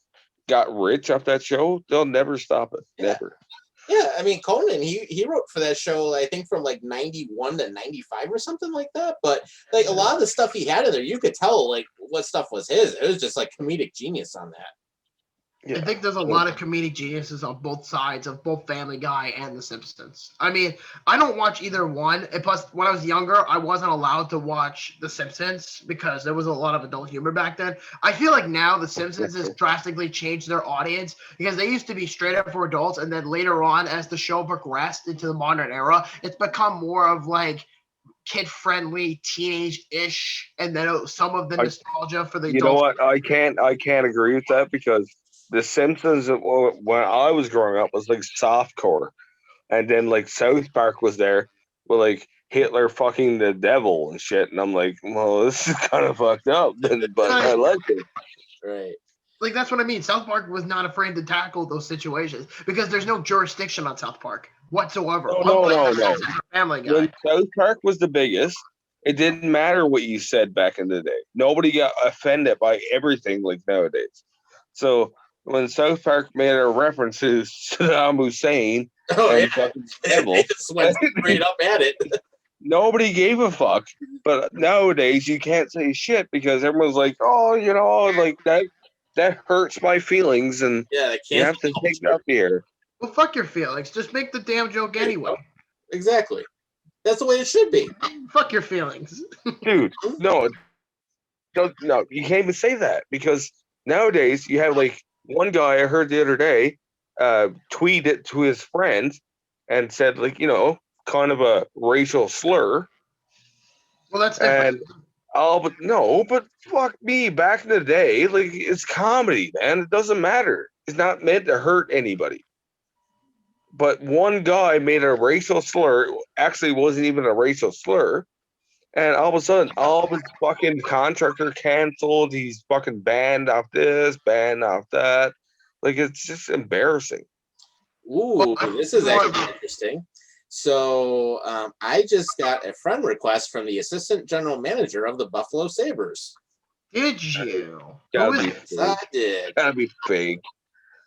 got rich off that show. They'll never stop it. Yeah. Never. Yeah, I mean, Conan, he wrote for that show, I think from like 91 to 95 or something like that. But like a lot of the stuff he had in there, you could tell like what stuff was his. It was just like comedic genius on that. I think there's a lot of comedic geniuses on both sides of both Family Guy and The Simpsons. I mean, I don't watch either one. And plus, when I was younger, I wasn't allowed to watch The Simpsons because there was a lot of adult humor back then. I feel like now The Simpsons has drastically changed their audience because they used to be straight up for adults, and then later on, as the show progressed into the modern era, it's become more of like kid-friendly, teenage-ish, and then some of the nostalgia for the adults. You know what? I can't agree with that because The Simpsons, when I was growing up, was like softcore, and then like South Park was there with like Hitler fucking the devil and shit, and I'm like, well, this is kind of fucked up, but I like it. Right. Like, that's what I mean. South Park was not afraid to tackle those situations because there's no jurisdiction on South Park whatsoever. No. Family Guy. When South Park was the biggest, it didn't matter what you said back in the day. Nobody got offended by everything like nowadays. So when South Park made a reference to Saddam Hussein and fucking devil, It just went straight up at it. nobody gave a fuck. But nowadays you can't say shit because everyone's like, oh, you know, like that hurts my feelings, and Yeah, you have to take it up here. Well, fuck your feelings. Just make the damn joke anyway. Exactly. That's the way it should be. Fuck your feelings. Dude, no, you can't even say that because nowadays you have like one guy I heard the other day tweet it to his friend and said like, you know, kind of a racial slur. Well, that's different. But fuck me, back in the day, like it's comedy, man. It doesn't matter. It's not meant to hurt anybody. But one guy made a racial slur, actually wasn't even a racial slur, and all of a sudden, all of his fucking contractor canceled. He's fucking banned off this, banned off that. Like, it's just embarrassing. Ooh, this is actually interesting. So I just got a friend request from the assistant general manager of the Buffalo Sabres. Did you? Gotta Who is be it? fake. I did. Gotta be fake.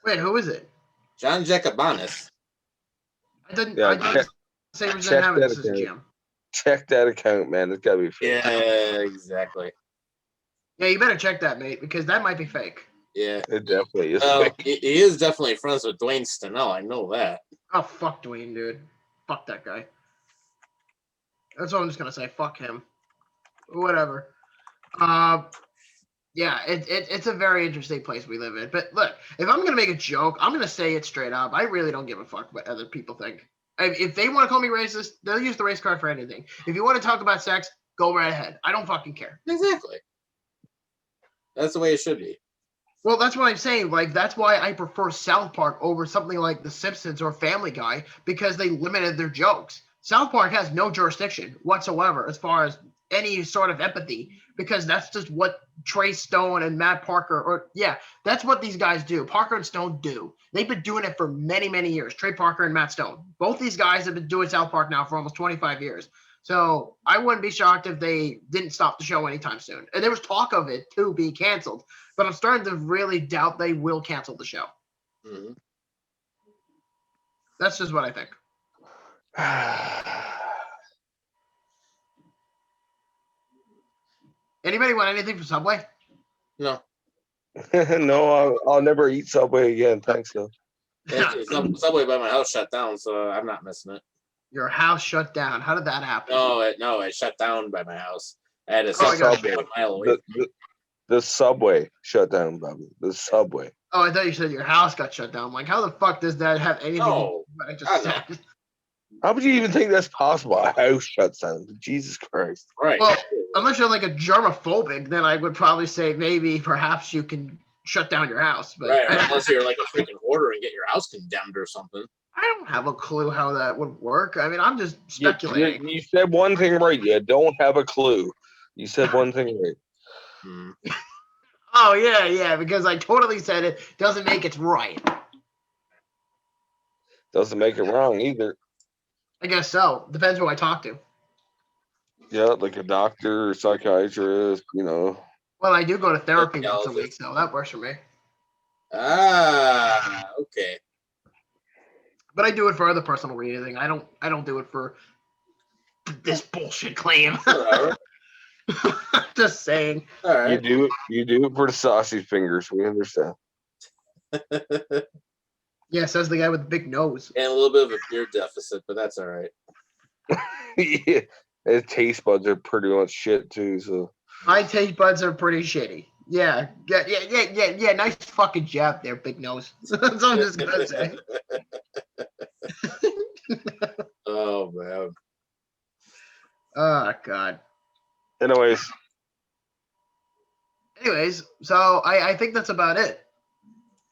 Wait, who is it? John Jacobanis. I didn't. Yeah, I thought Sabres check didn't have an that assistant account. GM. Check that account, man. It's gotta be fake. Yeah, exactly. Yeah, you better check that, mate, because that might be fake. Yeah. It definitely is Well, fake. he is definitely friends with Dwayne Stenell. I know that. Oh, fuck Dwayne, dude. Fuck that guy. That's all I'm just gonna say. Fuck him. Whatever. Yeah, it's a very interesting place we live in. But look, if I'm gonna make a joke, I'm gonna say it straight up. I really don't give a fuck what other people think. If they want to call me racist, they'll use the race card for anything. If you want to talk about sex, go right ahead. I don't fucking care. Exactly. That's the way it should be. Well, that's what I'm saying. Like, that's why I prefer South Park over something like The Simpsons or Family Guy, because they limited their jokes. South Park has no jurisdiction whatsoever as far as any sort of empathy, because that's just what Trey Stone and Matt Parker, that's what these guys do. Parker and Stone do. They've been doing it for many, many years. Trey Parker and Matt Stone. Both these guys have been doing South Park now for almost 25 years. So I wouldn't be shocked if they didn't stop the show anytime soon. And there was talk of it to be canceled, but I'm starting to really doubt they will cancel the show. Mm-hmm. That's just what I think. Anybody want anything from Subway? No. No, I'll never eat Subway again. Thanks, though. Subway by my house shut down, so I'm not missing it. Your house shut down. How did that happen? No, it shut down by my house. I had a Subway. 1 mile away. The Subway shut down, Bobby. The Subway. Oh, I thought you said your house got shut down. Like, how the fuck does that have anything to do No, with what I just I said? How would you even think that's possible? A house shuts down. Jesus Christ. Right. Well, unless you're like a germophobic, then I would probably say maybe perhaps you can shut down your house. But right. Unless you're like a freaking hoarder and get your house condemned or something. I don't have a clue how that would work. I mean, I'm just speculating. You said one thing right. You don't have a clue. You said one thing right. Hmm. Oh, yeah, because I totally said it. Doesn't make it right. Doesn't make it wrong either. I guess so. Depends who I talk to. Yeah, like a doctor or psychiatrist, you know. Well, I do go to therapy once a week, so that works for me. Ah, okay. But I do it for other personal reasons. I don't do it for this bullshit claim. Just saying. All right. You do it for the saucy fingers. We understand. Yeah, says the guy with the big nose. And a little bit of a beer deficit, but that's all right. Yeah, his taste buds are pretty much shit too. So My taste buds are pretty shitty. Yeah. Nice fucking job there, big nose. That's all I'm just gonna say. Oh man. Oh God. anyways, Anyways, so I think that's about it.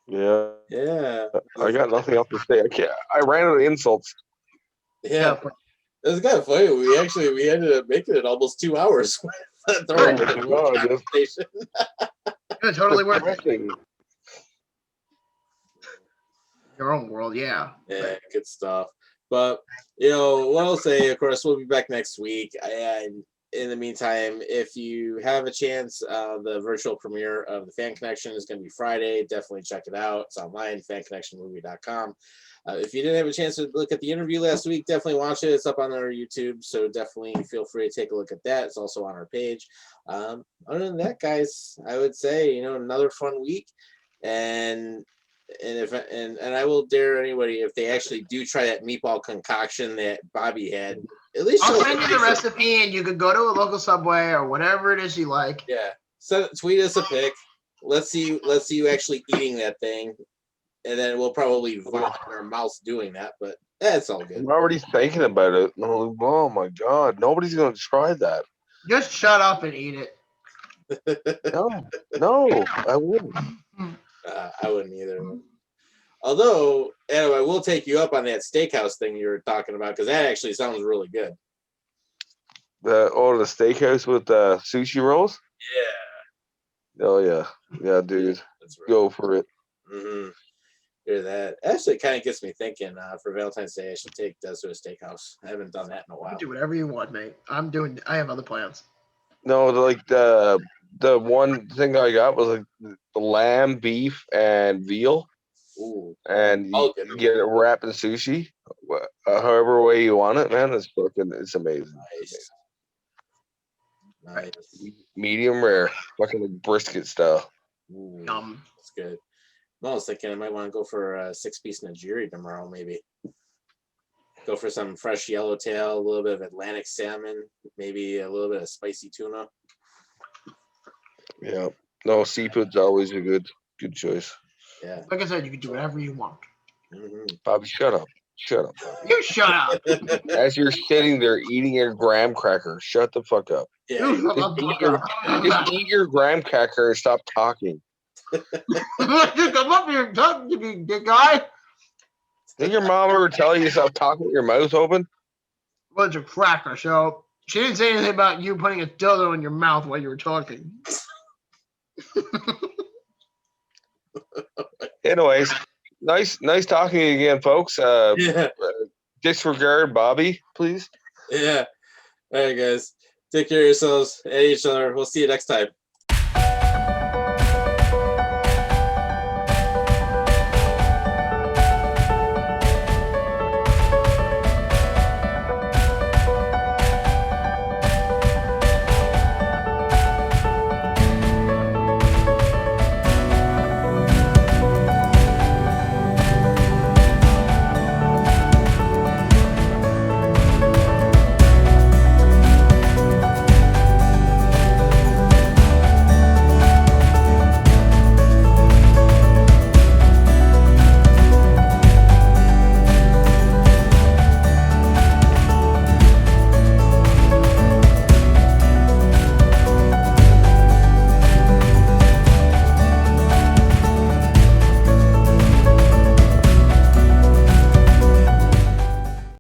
yeah, Yeah. I got nothing else to say. I ran out of insults. Yeah. It was kind of funny. We ended up making it almost 2 hours. Throwing Oh my the God, that's conversation. Yeah, totally worth it. depressing. Your own world, yeah. Yeah, good stuff. But what I'll say, of course, we'll be back next week. And in the meantime, if you have a chance, the virtual premiere of the Fan Connection is going to be Friday. Definitely check it out. It's online, fanconnectionmovie.com. If you didn't have a chance to look at the interview last week, definitely watch it. It's up on our YouTube, so definitely feel free to take a look at that. It's also on our page. Other than that, guys, I would say another fun week, and I will dare anybody, if they actually do try that meatball concoction that Bobby had, at least I'll show send you the recipe, and you could go to a local Subway or whatever it is you like. Yeah, tweet us a pic. Let's see you actually eating that thing, and then we'll probably vomit in our mouths doing that. But that's all good. I'm already thinking about it. Oh my God, nobody's gonna try that. Just shut up and eat it. No, I wouldn't. I wouldn't either. Although, anyway, we'll take you up on that steakhouse thing you were talking about, because that actually sounds really good. The steakhouse with the sushi rolls. Yeah. Oh yeah, dude, That's right. go for it. Mm-hmm. Hear that? Actually, kind of gets me thinking. For Valentine's Day, I should take Des to a steakhouse. I haven't done that in a while. Do whatever you want, mate. I have other plans. No, the one thing I got was like the lamb, beef, and veal. Ooh. And you get it wrapped in sushi, however way you want it, man. It's amazing. Nice. Medium rare, fucking like brisket style. Ooh, Yum. that's good. I was thinking I might want to go for a 6-piece nigiri tomorrow, maybe. Go for some fresh yellowtail, a little bit of Atlantic salmon, maybe a little bit of spicy tuna. Yeah. No, seafood's always a good choice. Yeah. Like I said, you can do whatever you want. Mm-hmm. Bobby, shut up. Shut up. You shut up. As you're sitting there eating your graham cracker, shut the fuck up. Yeah. Just eat your graham cracker and stop talking. Just come up here and talk to me, big guy. Did your mom ever tell you to stop talking with your mouth open? Well, it's a cracker, so she didn't say anything about you putting a dildo in your mouth while you were talking. Anyways, nice talking to you again, folks. Yeah. Disregard Bobby, please. Yeah. All right, guys. Take care of yourselves and each other. We'll see you next time.